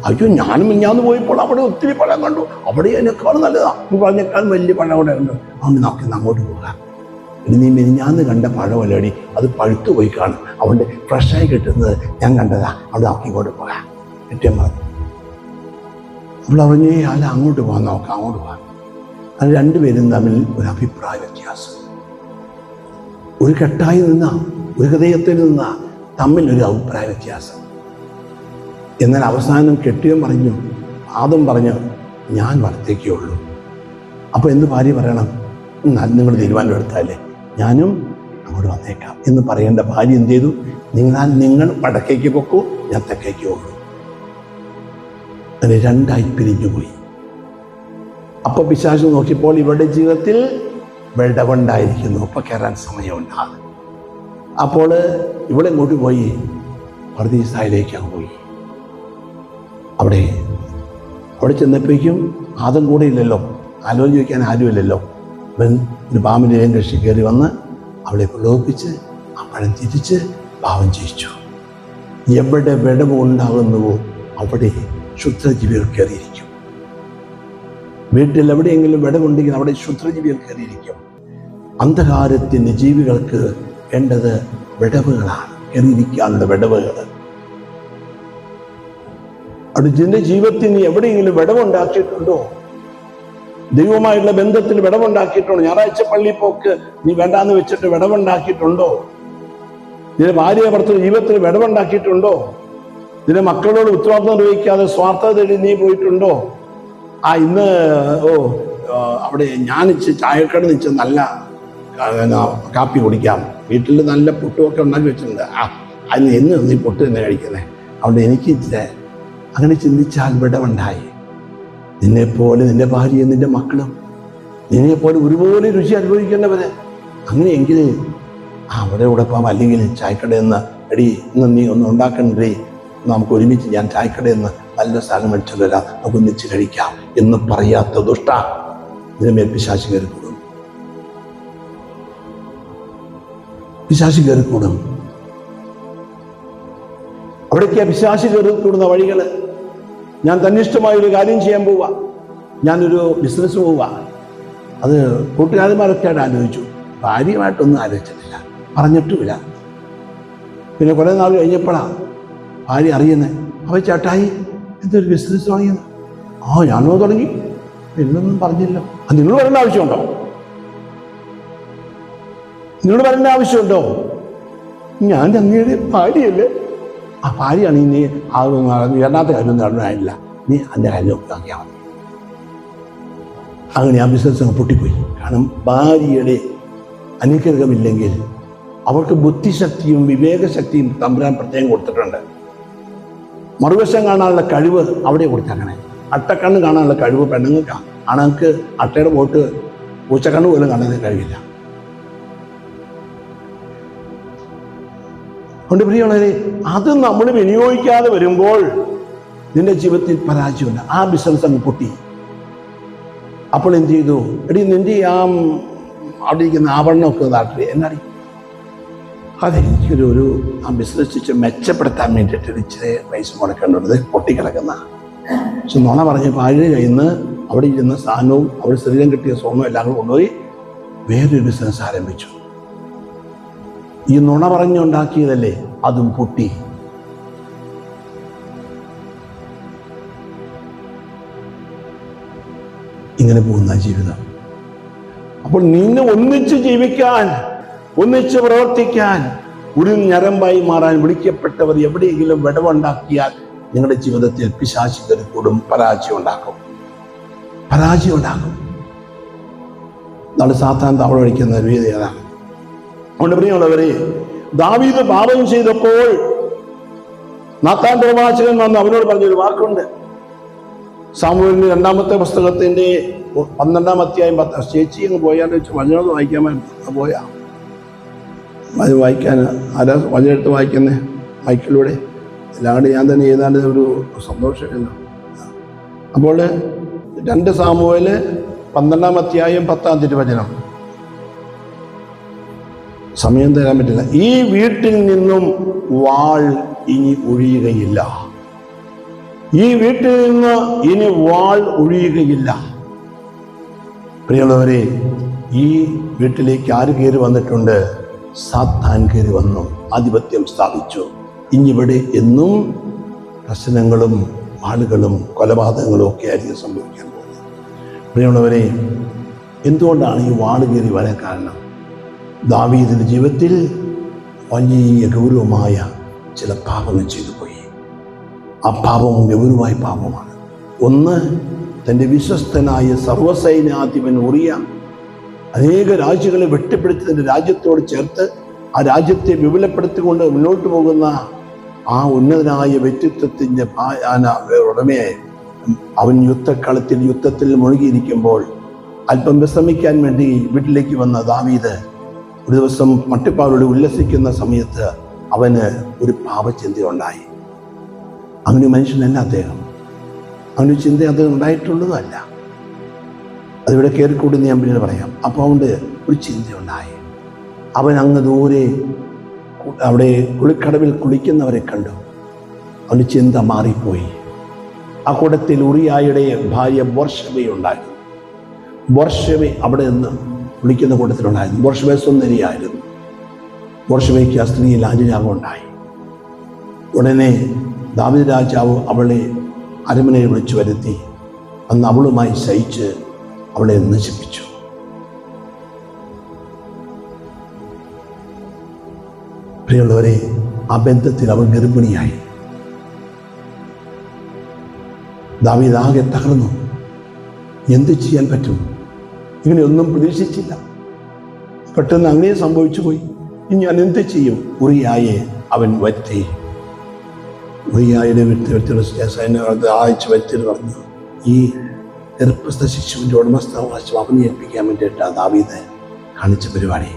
അയ്യോ, ഞാനും മിഞ്ഞാന്ന് പോയപ്പോൾ അവിടെ ഒത്തിരി പഴം കണ്ടു, അവിടെ അതിനേക്കാളും നല്ലതാണ്, ഈ പറഞ്ഞേക്കാൾ വലിയ പഴം അവിടെ ഉണ്ട്, അതുകൊണ്ട് നമുക്കിന്ന് അങ്ങോട്ട് പോകാം. ഇനി നീ മിനിഞ്ഞാന്ന് കണ്ട പഴമല്ലടി, അത് പഴുത്തു പോയി കാണും, അതുകൊണ്ട് ഫ്രഷായി കിട്ടുന്നത് ഞാൻ കണ്ടതാ, അവിടെ നമുക്ക് ഇങ്ങോട്ട് പോകാം. കെട്ടിയം പറഞ്ഞു. അവൾ പറഞ്ഞേ, അല്ല അങ്ങോട്ട് പോകാൻ നോക്കാം, അങ്ങോട്ട് പോകാം. അത് രണ്ടുപേരും തമ്മിൽ ഒരു അഭിപ്രായ വ്യത്യാസം, ഒരു കെട്ടായി നിന്നാ, ഒരു ഹൃദയത്തിൽ നിന്നാ തമ്മിൽ ഒരു അഭിപ്രായ വ്യത്യാസം. എന്നാൽ അവസാനം കെട്ടിയവൻ പറഞ്ഞു, ആദം പറഞ്ഞു, ഞാൻ വലത്തേക്കേ ഉള്ളൂ. അപ്പോൾ എന്ത് ഭാര്യ പറയണം? എന്നാൽ നിങ്ങൾ തീരുമാനം എടുത്താലേ ഞാനും അങ്ങോട്ട് വന്നേക്കാം എന്ന് പറയേണ്ട ഭാര്യ എന്ത് ചെയ്തു? നിങ്ങൾ വടക്കേക്ക് പൊക്കൂ, ഞാൻ തെക്കേക്ക് പോകുള്ളൂ. അങ്ങനെ രണ്ടായി പിരിഞ്ഞു പോയി. അപ്പോൾ പിശാച് നോക്കിയപ്പോൾ ഇവരുടെ ജീവിതത്തിൽ വിടവുണ്ടായിരിക്കുന്നു, ഇപ്പം കയറാൻ സമയമുണ്ടാകും. അപ്പോൾ ഇവിടെ ഇങ്ങോട്ട് പോയി പർദീസായിലേക്ക് അങ്ങ് പോയി. അവിടെ ചെന്നപ്പോഴേക്കും ആദം കൂടെ ഇല്ലല്ലോ, ആലോചന ചോദിക്കാൻ ആരുമില്ലല്ലോ. അവൻ ഒരു പാമ്പിൻ്റെയും കൃഷി കയറി വന്ന് അവളെ പ്രലോഭിപ്പിച്ച് ആ പഴം തിരിച്ച് പാവം ചെയ്യിച്ചു. എവിടെ വിടവ് ഉണ്ടാകുന്നുവോ അവിടെ ക്ഷുദ്രജീവികൾ കയറിയിരിക്കും. വീട്ടിൽ എവിടെയെങ്കിലും വിടവുണ്ടെങ്കിൽ അവിടെ ക്ഷുദ്രജീവികൾ കയറിയിരിക്കും. അന്ധകാരത്തിൻ്റെ ജീവികൾക്ക് വേണ്ടത് വിടവുകളാണ്, കയറിയിരിക്കാനുള്ള വിടവുകൾ. അടുത്തിൻ്റെ ജീവിതത്തിന് എവിടെയെങ്കിലും വിടവുണ്ടാക്കിയിട്ടുണ്ടോ? ദൈവമായുള്ള ബന്ധത്തിൽ വിടവുണ്ടാക്കിയിട്ടുണ്ടോ? ഞായറാഴ്ച പള്ളി പോക്ക് നീ വേണ്ടാന്ന് വെച്ചിട്ട് വിടവുണ്ടാക്കിയിട്ടുണ്ടോ? നിന്റെ ഭാര്യ ഭർത്തൃ ജീവിതത്തിൽ വിടവുണ്ടാക്കിയിട്ടുണ്ടോ? നിന്റെ മക്കളോട് ഉത്തരവാദിത്വം നിർവഹിക്കാതെ സ്വാർത്ഥത തേടി നീ പോയിട്ടുണ്ടോ? ഇന്ന് അവിടെ ഞാൻ ചായക്കട നിച്ച് നല്ല കാപ്പി കുടിക്കാം, വീട്ടിൽ നല്ല പുട്ടുമൊക്കെ ഉണ്ടാക്കി വെച്ചിട്ടുണ്ട്, അതിന് എന്ന് നീ പൊട്ട് തന്നെ കഴിക്കുന്നേ, അതുകൊണ്ട് എനിക്ക് അങ്ങനെ ചിന്തിച്ചാൽ വിടവുണ്ടായി. നിന്നെപ്പോലെ നിന്റെ ഭാര്യയും നിന്റെ മക്കളും നിന്നെപ്പോലെ ഒരുപോലെ രുചി അനുഭവിക്കേണ്ടവര്. അങ്ങനെയെങ്കിൽ അവിടെ ഉടപ്പാം, അല്ലെങ്കിൽ ചായക്കടയിൽ നിന്ന് എടി ഇന്ന് നീ ഒന്നും ഉണ്ടാക്കണ്ടേ, നമുക്ക് ഒരുമിച്ച് ഞാൻ ചായക്കടയിൽ നിന്ന് നല്ല സാധനം മേടിച്ചു തരാം, നമുക്ക് ഒന്നിച്ച് കഴിക്കാം എന്ന് പറയാത്ത ദുഷ്ട ഇതിനുമേൽ പിശാച് കയറിക്കൂടും. പിശാച് കയറിക്കൂടും. അവിടേക്കാ പിശാച് കയറിക്കൂടുന്ന വഴികള്. ഞാൻ തന്നിഷ്ടമായൊരു കാര്യം ചെയ്യാൻ പോവാ, ഞാനൊരു ബിസിനസ് പോവാ, അത് കൂട്ടുകാരന്മാരൊക്കെ ആയിട്ട് ആലോചിച്ചു, ഭാര്യയുമായിട്ടൊന്നും ആലോചിച്ചിട്ടില്ല, പറഞ്ഞിട്ടുമില്ല. പിന്നെ കുറേ നാൾ കഴിഞ്ഞപ്പോഴാണ് ഭാര്യ അറിയുന്നത്, അവ ചേട്ടായി എന്തൊരു ബിസിനസ് തുടങ്ങിയത്. ഞാനോ തുടങ്ങി, എന്നൊന്നും പറഞ്ഞില്ലോ. നിങ്ങൾ വരേണ്ട ആവശ്യമുണ്ടോ? നിങ്ങൾ വരേണ്ട ആവശ്യമുണ്ടോ? ഞാൻ അങ്ങയുടെ ഭാര്യയല്ലേ. ആ ഭാര്യയാണ് നീ രണ്ടാമത്തെ കാര്യം നടനായില്ല, നീ അതിൻ്റെ കാര്യം നോക്കിയാൽ മതി. അങ്ങനെ ആ ബിസിനസ് അങ്ങ് പൊട്ടിപ്പോയി. കാരണം ഭാര്യയുടെ അനുഗ്രഹമില്ലെങ്കിൽ അവർക്ക് ബുദ്ധിശക്തിയും വിവേകശക്തിയും തമ്പുരാൻ പ്രത്യേകം കൊടുത്തിട്ടുണ്ട്. മറുവശം കാണാനുള്ള കഴിവ് അവിടെ കൊടുത്തങ്ങനെ. അട്ടക്കണ്ണ് കാണാനുള്ള കഴിവ് പെണ്ണുങ്ങൾക്കാണ്. ആണുങ്ങൾക്ക് അട്ടയുടെ പോട്ട് പൂച്ചക്കണ്ണ് പോലും കാണാൻ കഴിയില്ല. അതുകൊണ്ട് പ്രിയമുള്ളവരെ, അത് നമ്മൾ വിനിയോഗിക്കാതെ വരുമ്പോൾ നിന്റെ ജീവിതത്തിൽ പരാജയമുണ്ട്. ആ ബിസിനസ് അങ്ങ് പൊട്ടി. അപ്പോൾ എന്ത് ചെയ്തു? എടി നിന്റെ അവിടെ ഇരിക്കുന്ന ആഭരണമൊക്കെ നാട്ടിൽ എന്നാടി അതെനിക്കൊരു ആ ബിസിനസ് മെച്ചപ്പെടുത്താൻ വേണ്ടിയിട്ട് ഇച്ചിരി പൈസ മുടക്കേണ്ടത് പൊട്ടിക്കിടക്കുന്ന. പക്ഷെ നുണ പറഞ്ഞ ഭാര്യ കയ്യിൽ നിന്ന് അവിടെ ഇരുന്ന സാധനവും അവിടെ ശരീരം കിട്ടിയ സ്വർണ്ണവും എല്ലാം കൂടെ കൊണ്ടുപോയി വേറൊരു ബിസിനസ് ആരംഭിച്ചു. ഈ നുണ പറഞ്ഞുണ്ടാക്കിയതല്ലേ, അതും പൊട്ടി. ഇങ്ങനെ പോകുന്ന ജീവിതം. അപ്പോൾ നിന്നെ ഒന്നിച്ച് ജീവിക്കാൻ, ഒന്നിച്ച് പ്രവർത്തിക്കാൻ, ഒരു ഞരമ്പായി മാറാൻ വിളിക്കപ്പെട്ടവർ എവിടെയെങ്കിലും വിടവുണ്ടാക്കിയാൽ നിങ്ങളുടെ ജീവിതത്തിൽ പിശാച് കയറിക്കൂടും, പരാജയം ഉണ്ടാക്കും. നാളെ സാത്താൻ തവള അടിക്കുന്ന രീതി അതാണ്. അതുകൊണ്ട് പ്രിയമുള്ളവരെ, ദാവീദ് പാപം ചെയ്തപ്പോൾ നാത്താൻ പ്രവാചകൻ വന്ന് അവനോട് പറഞ്ഞൊരു വാക്കുണ്ട്. സാമുവേലിന്റെ 2-ാമത്തെ പുസ്തകത്തിന്റെ 12-ാം അധ്യായം 10. ചേച്ചി എന്ന് പോയാൽ വചനം വായിക്കാൻ പോയാ അത് വായിക്കാൻ ആരാ വചനെടുത്ത് വായിക്കുന്നേ? മൈക്കിലൂടെ അല്ലാണ്ട് ഞാൻ തന്നെ ഏതാണ്ട് ഒരു സന്തോഷമില്ല. അപ്പോൾ 2 സാമുവേല് 12-ാം അധ്യായം 10-ാം തിരുവചനം. സമയം തരാൻ പറ്റില്ല. ഈ വീട്ടിൽ നിന്നും വാൾ ഇനി ഒഴിയുകയില്ല. ഈ വീട്ടിൽ നിന്ന് ഇനി വാൾ ഒഴിയുകയില്ല. പ്രിയമുള്ളവരെ, ഈ വീട്ടിലേക്ക് ആര് കയറി വന്നിട്ടുണ്ട്? സാത്താൻ കയറി വന്നു, ആധിപത്യം സ്ഥാപിച്ചു. ഇനിവിടെ എന്നും പ്രശ്നങ്ങളും വാളുകളും കൊലപാതകങ്ങളും ഒക്കെ ആയിരിക്കും സംഭവിക്കാൻ പോകുന്നത്. പ്രിയമുള്ളവരെ, എന്തുകൊണ്ടാണ് ഈ വാള് കയറി വരാൻ കാരണം? ദാവീദിന്റെ ജീവിതത്തിൽ വലിയ ഗൗരവമായ ചില പാപങ്ങൾ ചെയ്തു പോയി. ആ പാപം ഗൗരവമായ പാപമാണ്. ഒന്ന്, തൻ്റെ വിശ്വസ്തനായ സർവ്വസൈന്യാധിപൻ ഉറിയ അനേക രാജ്യങ്ങളെ വെട്ടിപ്പിടിച്ച് തൻ്റെ രാജ്യത്തോട് ചേർത്ത് ആ രാജ്യത്തെ വിപുലപ്പെടുത്തിക്കൊണ്ട് മുന്നോട്ട് പോകുന്ന ആ ഉന്നതനായ വ്യക്തിത്വത്തിൻ്റെ ഉടമയായി അവൻ യുദ്ധത്തിൽ മുഴുകിയിരിക്കുമ്പോൾ അല്പം വിശ്രമിക്കാൻ വേണ്ടി വീട്ടിലേക്ക് വന്ന ദാവീദ് ഒരു ദിവസം മട്ടിപ്പാവലോട് ഉല്ലസിക്കുന്ന സമയത്ത് അവന് ഒരു പാപചിന്ത ഉണ്ടായി. അങ്ങനെ മനുഷ്യനല്ല അദ്ദേഹം. അങ്ങനെ ഒരു ചിന്ത അദ്ദേഹം ഉണ്ടായിട്ടുള്ളതല്ല. അതിവിടെ കയറിക്കൂടി ഞാൻ പിന്നീട് പറയാം. അപ്പോൾ അവൻ്റെ ഒരു ചിന്തയുണ്ടായി. അവൻ അങ്ങ് ദൂരെ അവിടെ കുളിക്കടവിൽ കുളിക്കുന്നവരെ കണ്ടു. അവൻ്റെ ചിന്ത മാറിപ്പോയി. ആ കൂട്ടത്തിൽ ഉറിയായുടെ ഭാര്യ ബോർഷബയുണ്ടായിരുന്നു. ബോർഷബ അവിടെ നിന്ന് കുളിക്കുന്ന കൂട്ടത്തിലുണ്ടായിരുന്നു. ബോർഷബ സുന്ദരിയായിരുന്നു. ബോർഷബയ്ക്ക് ആ സ്ത്രീയിൽ ആജന്യാഗം ഉണ്ടായി. ഉടനെ ദാവീദ് രാജാവ് അവളെ അരമനയിൽ വിളിച്ചു വരുത്തി അന്ന് അവളുമായി ശയിച്ച് അവളെ നശിപ്പിച്ചു. പ്രിയമുള്ളവരെ, ആ ബന്ധത്തിൽ അവൾ ഗർഭിണിയായി. ദാവീദ് ആകെ തകർന്നു. എന്ത് ചെയ്യാൻ പറ്റും? ഇങ്ങനെയൊന്നും പ്രതീക്ഷിച്ചില്ല. പെട്ടെന്ന് അങ്ങനെ സംഭവിച്ചു പോയി. ഇനി ഞാൻ എന്ത് ചെയ്യും? ഉറിയായെ അവൻ വരുത്തി. ഉറിയായുടെ അയച്ചു വരുത്തിയിട്ട് പറഞ്ഞു, ഈ ഗർഭസ്ഥ ശിശുവിൻ്റെ ഉടമസ്ഥാവകാശം അവനെ ഏൽപ്പിക്കാൻ വേണ്ടിയിട്ടാണ് ദാവീദ് കാണിച്ച പരിപാടി.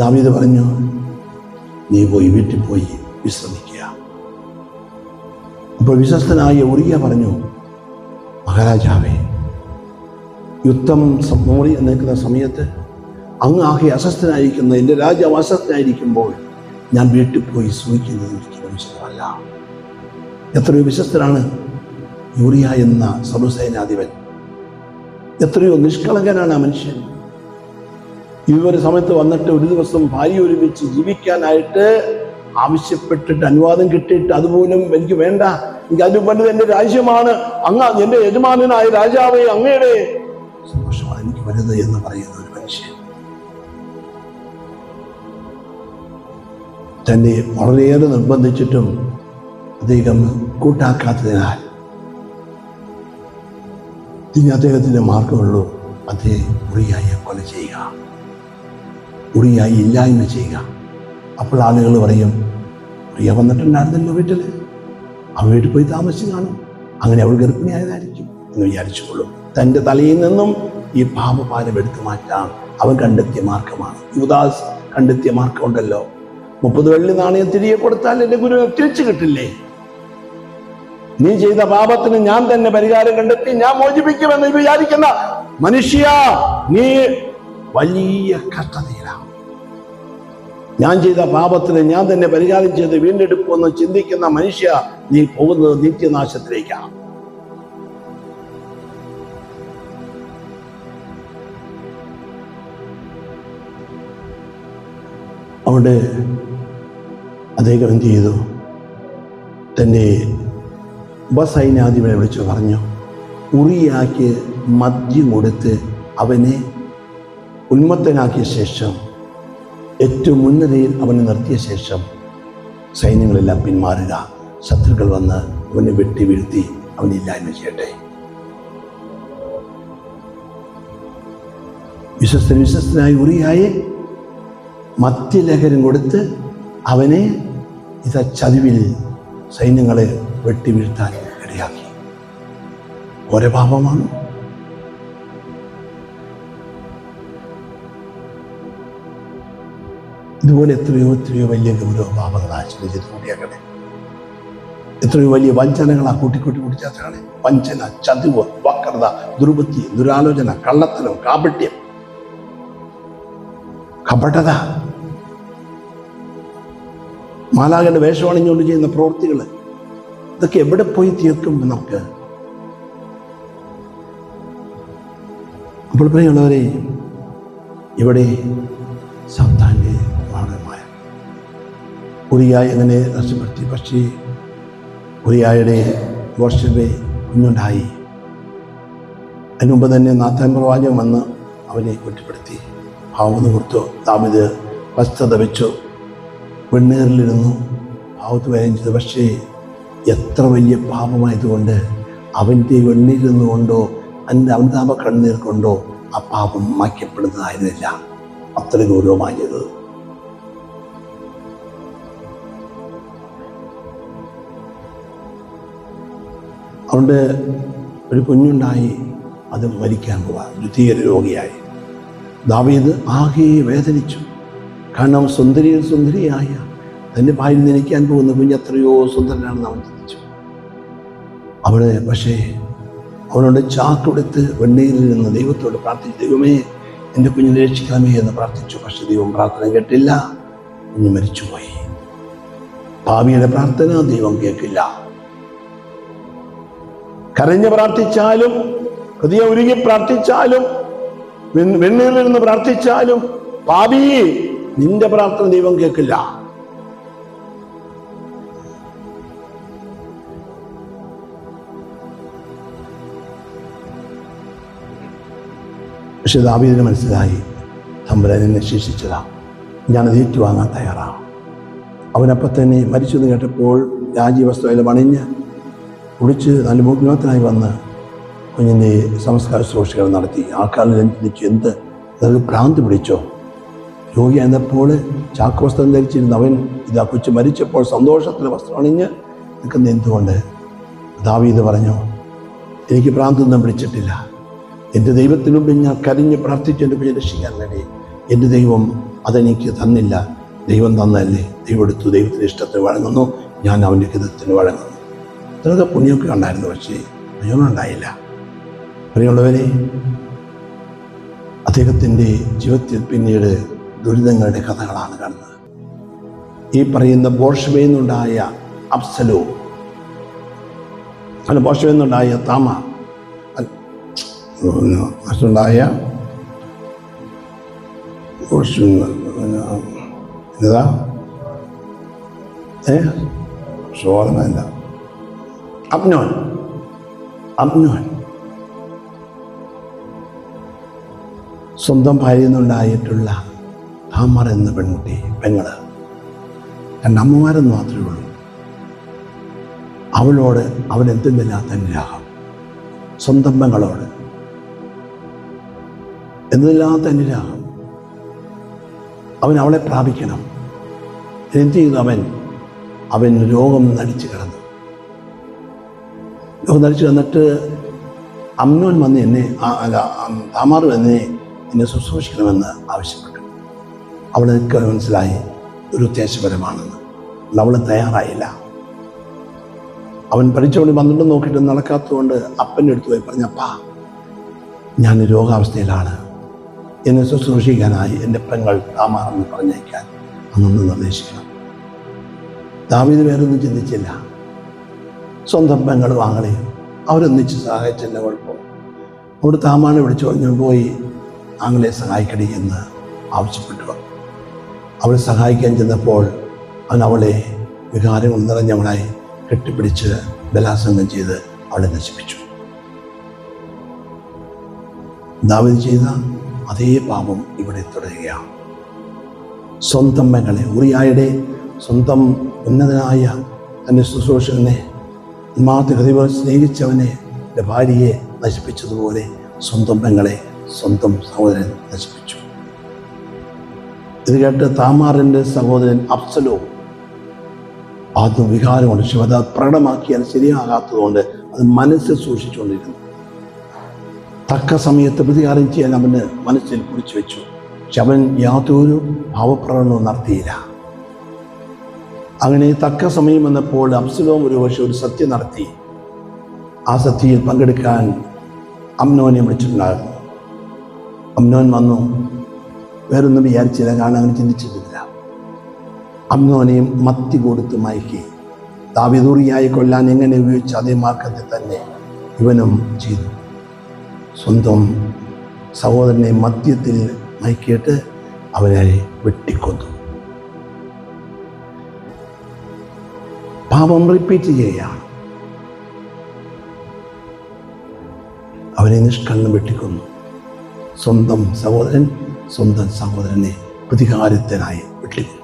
ദാവീദ് പറഞ്ഞു, നീ പോയി വീട്ടിൽ പോയി വിശ്രമിക്കുക. അപ്പോൾ വിശ്വസ്തനായ ഉറിയ പറഞ്ഞു, മഹാരാജാവേ, യുദ്ധം നിൽക്കുന്ന സമയത്ത് അങ്ങ് ആകെ അസ്വസ്ഥനായിരിക്കുന്ന എൻ്റെ രാജാവ് അസ്വസ്ഥനായിരിക്കുമ്പോൾ ഞാൻ വീട്ടിൽ പോയി സൂഹിക്കുന്നത് ഒരിക്കലും ശരിയല്ല. എത്രയോ വിശ്വസ്തനാണ് യൂറിയ എന്ന സർവ്വസൈന്യാധിപൻ. എത്രയോ നിഷ്കളങ്കനാണ് ആ മനുഷ്യൻ. ഈ ഒരു സമയത്ത് വന്നിട്ട് ഒരു ദിവസം ഭാര്യ ഒരുമിച്ച് ജീവിക്കാനായിട്ട് ആവശ്യപ്പെട്ടിട്ട് അനുവാദം കിട്ടിയിട്ട് അതുപോലും എനിക്ക് വേണ്ട, എനിക്ക് അതിന് വേണ്ടത് എൻ്റെ രാജ്യമാണ്, അങ്ങ് എൻ്റെ യജമാനനായ രാജാവേ, അങ്ങയുടെ സന്തോഷമാണ് എനിക്ക് വരുന്നത് എന്ന് പറയുന്ന ഒരു മനുഷ്യൻ തന്നെ വളരെയേറെ നിർബന്ധിച്ചിട്ടും അദ്ദേഹം കൂട്ടാക്കാത്തതിനാൽ ഇനി അദ്ദേഹത്തിൻ്റെ മാർഗമുള്ളൂ അദ്ദേഹം ഉറിയായെ കൊല ചെയ്യുക, ഉറിയായി ഇല്ലായ്മ ചെയ്യുക. അപ്പോൾ ആളുകൾ പറയും, ഉറിയ വന്നിട്ടുണ്ടായിരുന്നല്ലോ വീട്ടിൽ, അവൻ വീട്ടിൽ പോയി താമസിച്ച് കാണും, അങ്ങനെ അവൾ ഗർഭിണിയായതായിരിക്കും എന്ന് വിചാരിച്ചുകൊള്ളും. തൻ്റെ തലയിൽ നിന്നും ഈ പാപഭാരം എടുത്തു മാറ്റാൻ അവൻ കണ്ടെത്തിയ മാർഗമാണ്. യൂദാസ് കണ്ടെത്തിയ മാർഗമുണ്ടല്ലോ, 30 വെള്ളി നാണയം തിരികെ കൊടുത്താൽ എൻ്റെ ഗുരു തിരിച്ചു കിട്ടില്ലേ? നീ ചെയ്ത പാപത്തിന് ഞാൻ തന്നെ പരിഹാരം കണ്ടെത്തി ഞാൻ മോചിപ്പിക്കുമെന്ന് വിചാരിക്കുന്ന മനുഷ്യ, നീ വലിയ കഷ്ടതയിലാണ്. ഞാൻ ചെയ്ത പാപത്തിന് ഞാൻ തന്നെ പരിഹാരം ചെയ്ത് വീണ്ടെടുക്കുമെന്ന് ചിന്തിക്കുന്ന മനുഷ്യ, നീ പോകുന്നത് നിത്യനാശത്തിലേക്കാണ്. അവിടെ അദ്ദേഹം എന്ത് ചെയ്തു? തൻ്റെ ഉപസൈന്യാധിപനെ വിളിച്ചു പറഞ്ഞു, ഉറിയാക്ക് മദ്യം കൊടുത്ത് അവനെ ഉന്മത്തനാക്കിയ ശേഷം ഏറ്റവും മുൻനിരയിൽ അവനെ നിർത്തിയ ശേഷം സൈന്യങ്ങളെല്ലാം പിന്മാറുക, ശത്രുക്കൾ വന്ന് അവനെ വെട്ടി വീഴ്ത്തി അവനെ ഇല്ലായ്മ ചെയ്യട്ടെ. വിശ്വസ്തനായ ഉറിയായെ മദ്യലഹരം കൊടുത്ത് അവനെ ചതിവിൽ സൈന്യങ്ങളെ വെട്ടി വീഴ്ത്താൻ ഇടയാക്കി. ഒരേ പാപമാണ്. ഇതുപോലെ എത്രയോ വലിയ ഗൗരവ പാപങ്ങളാണ് ചെയ്ത് കൂടിയാക്കണേ. എത്രയോ വലിയ വഞ്ചനകളാണ് കൂട്ടിച്ചേർത്താണ്. വഞ്ചന, ചതിവ്, വക്രത, ദുർബുദ്ധി, ദുരാലോചന, കള്ളത്തരം, കാപട്യം, കപടത, മാലാഖയുടെ വേഷം അണിഞ്ഞുകൊണ്ട് ചെയ്യുന്ന പ്രവൃത്തികൾ, ഇതൊക്കെ എവിടെ പോയി തീർക്കും നമുക്ക്? അപ്പോൾ പ്രിയമുള്ളവരെ, ഇവിടെ സാത്താൻ്റെ മാർഗമായ ഉറിയായി അങ്ങനെ നഷ്ടപ്പെടുത്തി. പക്ഷേ ഉറിയായുടെ വർഷമേ കുഞ്ഞുണ്ടായി. അതിന് മുമ്പ് തന്നെ നാഥാൻ പ്രവാചകൻ വന്ന് അവനെ കുറ്റപ്പെടുത്തി. ഭാവം കൊടുത്തു. ദാവീദ് വസ്ത്രത വെച്ചു, വെണ്ണീറിലിരുന്നു, ഭാവത്ത് വേഗം ചെയ്തു. പക്ഷേ എത്ര വലിയ പാപമായതുകൊണ്ട് അവൻ്റെ വെണ്ണീരിൽ കൊണ്ടോ അനുതാപ കണ്ണീർ കൊണ്ടോ ആ പാപം മായ്ക്കപ്പെടുന്നതായിരുന്നില്ല. അത്ര ഗൗരവമായത്. അതുകൊണ്ട് ഒരു കുഞ്ഞുണ്ടായി, അത് മരിക്കാൻ പോവാ, ദ്വിതീയ രോഗിയായി. ദാവീദ് ആകെ വേദനിച്ചു. കാരണം സുന്ദരിയായ തൻ്റെ ഭാര്യ നിനയ്ക്കാൻ പോകുന്ന കുഞ്ഞ് എത്രയോ സുന്ദരനാണെന്ന് അവൻ ചിന്തിച്ചു. അവിടെ പക്ഷേ അവനോട് ചാക്കൊടുത്ത് വെണ്ണീരിൽ നിന്ന് ദൈവത്തോട് പ്രാർത്ഥിച്ചു, ദൈവമേ എൻ്റെ കുഞ്ഞിനെ രക്ഷിക്കണമേ എന്ന് പ്രാർത്ഥിച്ചു. പക്ഷെ ദൈവം പ്രാർത്ഥന കേട്ടില്ല, കുഞ്ഞ് മരിച്ചുപോയി. ഭാവിയുടെ പ്രാർത്ഥന ദൈവം കേൾക്കില്ല. കരഞ്ഞ് പ്രാർത്ഥിച്ചാലും, ഹൃദയം ഉരുകി പ്രാർത്ഥിച്ചാലും, വെണ്ണീരിൽ നിന്ന് പ്രാർത്ഥിച്ചാലും, പാപിയെ നിന്റെ പ്രാർത്ഥന ദൈവം കേൾക്കില്ല. പക്ഷെ ദാവീദിന് മനസ്സിലായി, തമ്പുരാൻ എന്നെ ശിക്ഷിച്ചതാ, ഞാനത് ഏറ്റുവാങ്ങാൻ തയ്യാറാണ്. അവനപ്പം തന്നെ മരിച്ചു എന്ന് കേട്ടപ്പോൾ രാജ്യവസ്തുവിൽ അണിഞ്ഞ് കുടിച്ച് നല്ല മോഗ്നത്തിനായി വന്ന് കുഞ്ഞിൻ്റെ സംസ്കാര ശുശ്രൂഷകൾ നടത്തി. ആൾക്കാരിൽ ചിന്തിച്ചു, എന്ത് അതൊരു ഭ്രാന്ത് പിടിച്ചോ? രോഗിയായിരുന്നപ്പോൾ ചാക്ക് വസ്ത്രം ധരിച്ചിരുന്ന അവൻ ഇതാ കൊച്ചു മരിച്ചപ്പോൾ സന്തോഷത്തിൽ വസ്ത്രം അണിഞ്ഞ് നിൽക്കുന്ന എന്തുകൊണ്ട്? ദാവീദ് പറഞ്ഞു, എനിക്ക് ഭ്രാന്തൊന്നും പിടിച്ചിട്ടില്ല. എൻ്റെ ദൈവത്തിനു മുമ്പ് ഞാൻ കരഞ്ഞ് പ്രാർത്ഥിച്ചു എൻ്റെ കുഞ്ഞിനെ രക്ഷിക്കാൻ വേണ്ടി. എൻ്റെ ദൈവം അതെനിക്ക് തന്നില്ല, ദൈവം തന്നല്ലേ, ദൈവം എടുത്തു, ദൈവത്തിൻ്റെ ഇഷ്ടത്തിന് വഴങ്ങുന്നു, ഞാൻ അവൻ്റെ ഹിതത്തിന് വഴങ്ങുന്നു. ഇത്രയൊക്കെ പുണ്യമൊക്കെ ഉണ്ടായിരുന്നു, പക്ഷേ പ്രയോജനം ഉണ്ടായില്ല. പ്രിയമുള്ളവരെ, അദ്ദേഹത്തിൻ്റെ ജീവിതത്തിൽ പിന്നീട് ദുരിതങ്ങളുടെ കഥകളാണ് കാണുന്നത്. ഈ പറയുന്ന ബോർഷമയിൽ നിന്നുണ്ടായ അബ്സലോ, അല്ല ബോർഷമയിൽ നിന്നുണ്ടായ താമാർ, ഉണ്ടായ ഇതാ ഷോർമല്ല അബ്നോൻ സ്വന്തം ഭാര്യയിൽ നിന്നുണ്ടായിട്ടുള്ള താമാർ എന്ന പെങ്ങള്, രണ്ടമ്മമാരെന്ന് മാത്രമേ ഉള്ളൂ. അവളോട് അവൻ എന്തെന്നില്ലാത്ത അനുരാഗം, സ്വന്തം പെങ്ങളോട് എന്തില്ലാത്ത അനുരാഗം. അവൻ അവളെ പ്രാപിക്കണം. എന്ത് ചെയ്തു? അവൻ രോഗം നടിച്ചു കിടന്നു. രോഗം നടിച്ചു കിടന്നിട്ട് അമ്നോൻ വന്ന് താമാർ വന്ന് എന്നെ ശുശ്രൂഷിക്കണമെന്ന് ആവശ്യപ്പെട്ടു. അവൾക്ക് മനസ്സിലായി ഒരു ഉദ്ദേശപരമാണെന്ന്. അവൾ തയ്യാറായില്ല. അവൻ പഠിച്ചുകൊണ്ട് 12 നോക്കിയിട്ട് നടക്കാത്തതുകൊണ്ട് അപ്പൻ്റെ അടുത്ത് പോയി പറഞ്ഞു, അപ്പാ, ഞാൻ രോഗാവസ്ഥയിലാണ്, എന്നെ ശുശ്രൂഷിക്കാനായി എൻ്റെ പെങ്ങൾ താമാറെന്ന് പറഞ്ഞയക്കാൻ അന്നൊന്ന് നിർദ്ദേശിക്കണം. ദാവീദ് വേറൊന്നും ചിന്തിച്ചില്ല. സ്വന്തം പെങ്ങളും ആങ്ങളെയും അവരൊന്നിച്ച് സഹായിച്ചെന്നെ കുഴപ്പം. അവിടെ താമാനെ വിളിച്ചു പറഞ്ഞു, പോയി ആങ്ങളെ സഹായിക്കടി എന്ന് ആവശ്യപ്പെട്ടു. അവളെ സഹായിക്കാൻ ചെന്നപ്പോൾ അവൻ അവളെ വികാരങ്ങൾ നിറഞ്ഞവളായി കെട്ടിപ്പിടിച്ച് ബലാത്സംഗം ചെയ്ത് അവളെ നശിപ്പിച്ചു. ദാവീദ് ചെയ്ത അതേ പാപം ഇവിടെ തുടരുകയാണ്. സ്വന്തം മകളെ, ഉറിയായുടെ സ്വന്തം ഉന്നതനായ തൻ്റെ ശുശ്രൂഷകനെ, ഹൃദയം സ്നേഹിച്ചവനെ, ഭാര്യയെ നശിപ്പിച്ചതുപോലെ സ്വന്തം പെങ്ങളെ, സ്വന്തം സഹോദരൻ നശിപ്പിച്ചു. ഇത് കേട്ട് താമാറിൻ്റെ സഹോദരൻ അബ്സലോ ആദ്യം വികാരമുണ്ട്, പക്ഷെ അത് പ്രകടമാക്കിയാൽ ശരിയാകാത്തതുകൊണ്ട് അത് മനസ്സിൽ സൂക്ഷിച്ചുകൊണ്ടിരുന്നു. തക്ക സമയത്ത് പ്രതികാരം ചെയ്യാൻ അവന് മനസ്സിൽ കുറിച്ചു വെച്ചു. പക്ഷെ അവൻ യാതൊരു ഭാവപ്രകടനവും നടത്തിയില്ല. അങ്ങനെ തക്ക സമയം വന്നപ്പോൾ അബ്സലോം ഒരു സത്യ നടത്തി. ആ സത്യയിൽ പങ്കെടുക്കാൻ അമ്നോനെ വിളിച്ചിട്ടുണ്ടായിരുന്നു. അമ്നോൻ വന്നു. വേറൊന്നും വിചാരിച്ചില്ല, കാരണം അങ്ങനെ ചിന്തിച്ചിട്ടില്ല. അമ്നോനെയും മത്തി കൊടുത്ത് മയക്കി ദാവീദ് കൊല്ലാൻ എങ്ങനെ ഉപയോഗിച്ച അതേ മാർഗത്തിൽ തന്നെ ഇവനും ചെയ്തു. സ്വന്തം സഹോദരനെ മദ്യത്തിൽ മയക്കിയിട്ട് അവനെ വെട്ടിക്കൊന്നു. പാപം റിപ്പീറ്റ് ചെയ്യുകയാണ്. അവനെ നിഷ്കണ്ണം വെട്ടിക്കൊന്നു. സ്വന്തം സഹോദരനെ പ്രതികാരത്തിനായി വെട്ടിക്കൊന്നു.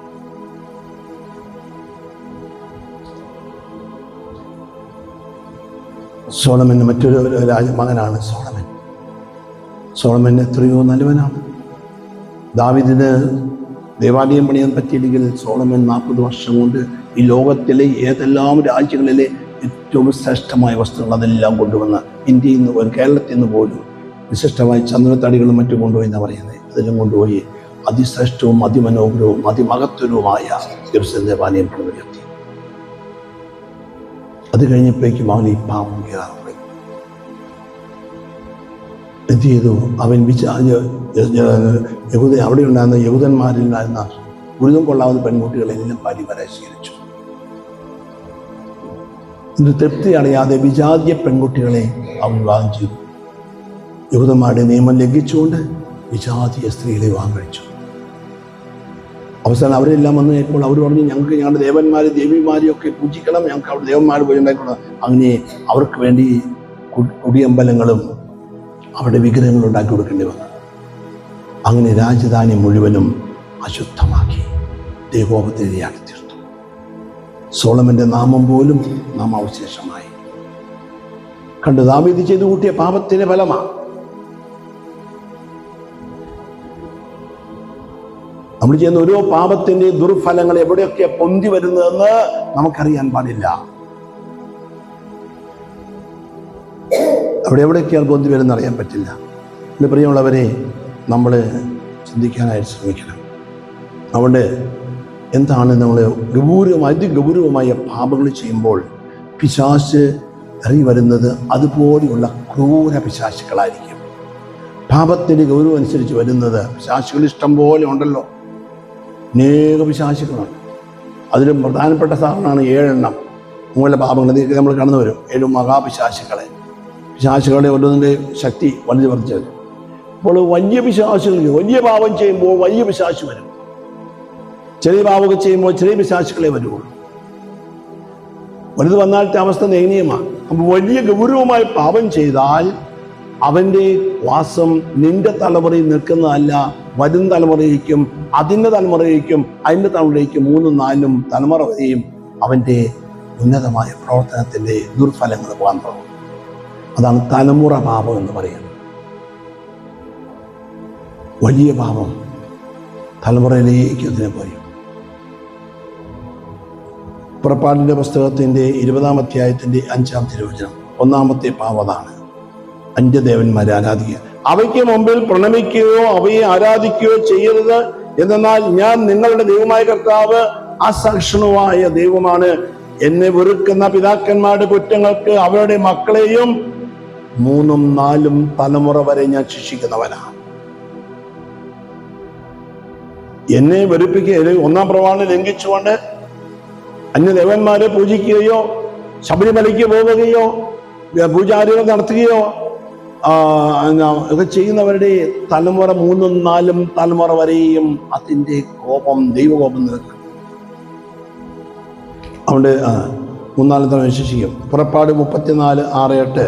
സോളമൻ മറ്റൊരു രാജമകനാണ് സോളമൻ എത്രയോ നല്ലവനാണ്. ദാവീദിന് ദേവാലയം പണിയാൻ പറ്റിയില്ലെങ്കിൽ സോളമൻ 40 വർഷം കൊണ്ട് ഈ ലോകത്തിലെ ഏതെല്ലാം രാജ്യങ്ങളിലെ ഏറ്റവും ശ്രേഷ്ഠമായ വസ്തുക്കൾ അതെല്ലാം കൊണ്ടുവന്ന് ഇന്ത്യയിൽ നിന്ന് പോലും കേരളത്തിൽ നിന്ന് പോലും വിശിഷ്ടമായി ചന്ദ്രത്തടികളും മറ്റും കൊണ്ടുപോയി എന്നാണ് പറയുന്നത്. അതെല്ലാം കൊണ്ടുപോയി അതിശ്രേഷ്ഠവും അതിമനോഹരവും അതിമഹത്വരവുമായ ജെറുസലേം ദേവാലയം പണിതുയർത്തി. അത് കഴിഞ്ഞപ്പോഴേക്കും അവൻ ഈ പാപം കയറാൻ തുടങ്ങി. എന്ത് ചെയ്തു? അവൻ അവിടെ ഉണ്ടായിരുന്ന യഹൂദന്മാരിൽ ഉണ്ടായിരുന്ന ഗുരുതം കൊള്ളാവുന്ന പെൺകുട്ടികളെല്ലാം ഭാര്യമാരെ സ്വീകരിച്ചു. ഇത് തൃപ്തി അടയാതെ വിജാതീയ പെൺകുട്ടികളെ അവൻ വിവാഹം ചെയ്തു. യഹൂദന്മാരുടെ നിയമം ലംഘിച്ചുകൊണ്ട് വിജാതീയ സ്ത്രീകളെ വിവാഹം കഴിച്ചു. അവസാനം അവരെല്ലാം വന്നു കഴിഞ്ഞപ്പോൾ അവർ പറഞ്ഞു, ഞങ്ങൾക്ക് ഞങ്ങളുടെ ദേവന്മാരെ ദേവിമാരെയും ഒക്കെ പൂജിക്കണം, ഞങ്ങൾക്ക് അവിടെ ദേവന്മാർ പോയി ഉണ്ടാക്കണം. അങ്ങനെ അവർക്ക് വേണ്ടി കുടിയമ്പലങ്ങളും അവിടെ വിഗ്രഹങ്ങൾ ഉണ്ടാക്കി കൊടുക്കേണ്ടി വന്നു. അങ്ങനെ രാജധാനി മുഴുവനും അശുദ്ധമാക്കി ദൈവകോപത്തിനിരയാക്കി തീർത്തു. സോളമന്റെ നാമം പോലും നാമാവശേഷമായി. കണ്ടു, ദാവീദ് ചെയ്തു കൂട്ടിയ പാപത്തിന്റെ ഫലമാണ്. നമ്മൾ ചെയ്യുന്ന ഓരോ പാപത്തിന്റെ ദുർഫലങ്ങൾ എവിടെയൊക്കെ പൊന്തി വരുന്നതെന്ന് നമുക്കറിയാൻ പാടില്ല. എവിടെയൊക്കെയാണ് പൊന്തി വരുന്നത് അറിയാൻ പറ്റില്ല. എൻ്റെ പ്രിയമുള്ളവരെ, നമ്മൾ ചിന്തിക്കാനായിട്ട് ശ്രമിക്കണം. അതുകൊണ്ട് എന്താണ് നമ്മൾ അതിഗൗരവമായ പാപങ്ങൾ ചെയ്യുമ്പോൾ പിശാച് ഇറങ്ങി വരുന്നത് അതുപോലെയുള്ള ക്രൂര പിശാചുക്കളായിരിക്കും. പാപത്തിൻ്റെ ഗൗരവം അനുസരിച്ച് വരുന്നത് പിശാചുകൾ ഇഷ്ടം പോലെ ഉണ്ടല്ലോ, അനേക പിശാചുക്കളാണ്. അതിലും പ്രധാനപ്പെട്ട സാധനമാണ് 7 എണ്ണം മൂല പാപങ്ങൾ. ഇതൊക്കെ നമ്മൾ കടന്നു വരും. 7 പിശാചുകളുടെ ഓരോന്നിൻ്റെ ശക്തി വളരെ വർദ്ധിച്ചത്. അപ്പോൾ വലിയ പിശാചുകൾ വലിയ പാപം ചെയ്യുമ്പോൾ വലിയ പിശാച് വരും. ചെറിയ പാപമൊക്കെ ചെയ്യുമ്പോൾ ചെറിയ പിശാചുക്കളെ വരുള്ളൂ. വലുത് വന്നാലത്തെ അവസ്ഥ ദയനീയമാണ്. അപ്പോൾ വലിയ ഗൗരവമായി പാപം ചെയ്താൽ അവൻ്റെ വാസം നിന്റെ തലമുറയിൽ നിൽക്കുന്നതല്ല, വരും തലമുറയിലേക്കും അതിൻ്റെ തലമുറയിലേക്കും അതിൻ്റെ തലമുറയിലേക്കും 3, 4 തലമുറ വരെയും അവൻ്റെ ഉന്നതമായ പ്രവർത്തനത്തിൻ്റെ ദുർഫലങ്ങൾ പോകാൻ തുടങ്ങും. അതാണ് തലമുറ പാപം എന്ന് പറയുന്നത്. വലിയ പാപം തലമുറയിലേക്ക് അതിനെ പറയും. പുറപ്പാടിൻ്റെ പുസ്തകത്തിൻ്റെ 20-ാം അധ്യായത്തിൻ്റെ 5-ാം തിരുവചനം, 1-ാമത്തെ പാപതാണ് അന്യദേവന്മാരെ ആരാധിക്കുക. അവയ്ക്ക് മുമ്പിൽ പ്രണമിക്കുകയോ അവയെ ആരാധിക്കുകയോ ചെയ്യരുത്. എന്നാൽ ഞാൻ നിങ്ങളുടെ ദൈവമായ കർത്താവ് അസഹിഷ്ണുവായ ദൈവമാണ്. എന്നെ വെറുക്കുന്ന പിതാക്കന്മാരുടെ കുറ്റങ്ങൾക്ക് അവരുടെ മക്കളെയും 3, 4 തലമുറ വരെ ഞാൻ ശിക്ഷിക്കുന്നവനാണ്. എന്നെ വെറുപ്പിക്കുക, 1-ാം പ്രമാണം ലംഘിച്ചുകൊണ്ട് അന്യദേവന്മാരെ പൂജിക്കുകയോ ശബരിമലയ്ക്ക് പോവുകയോ പൂജാരികൾ നടത്തുകയോ ഒക്കെ ചെയ്യുന്നവരുടെ തലമുറ 3, 4 തലമുറ വരെയും അതിൻ്റെ കോപം, ദൈവകോപം നിൽക്കും. അതുകൊണ്ട് 3-ാം തലമുറ വിശേഷിക്കും. പുറപ്പാട് 34, 6, 8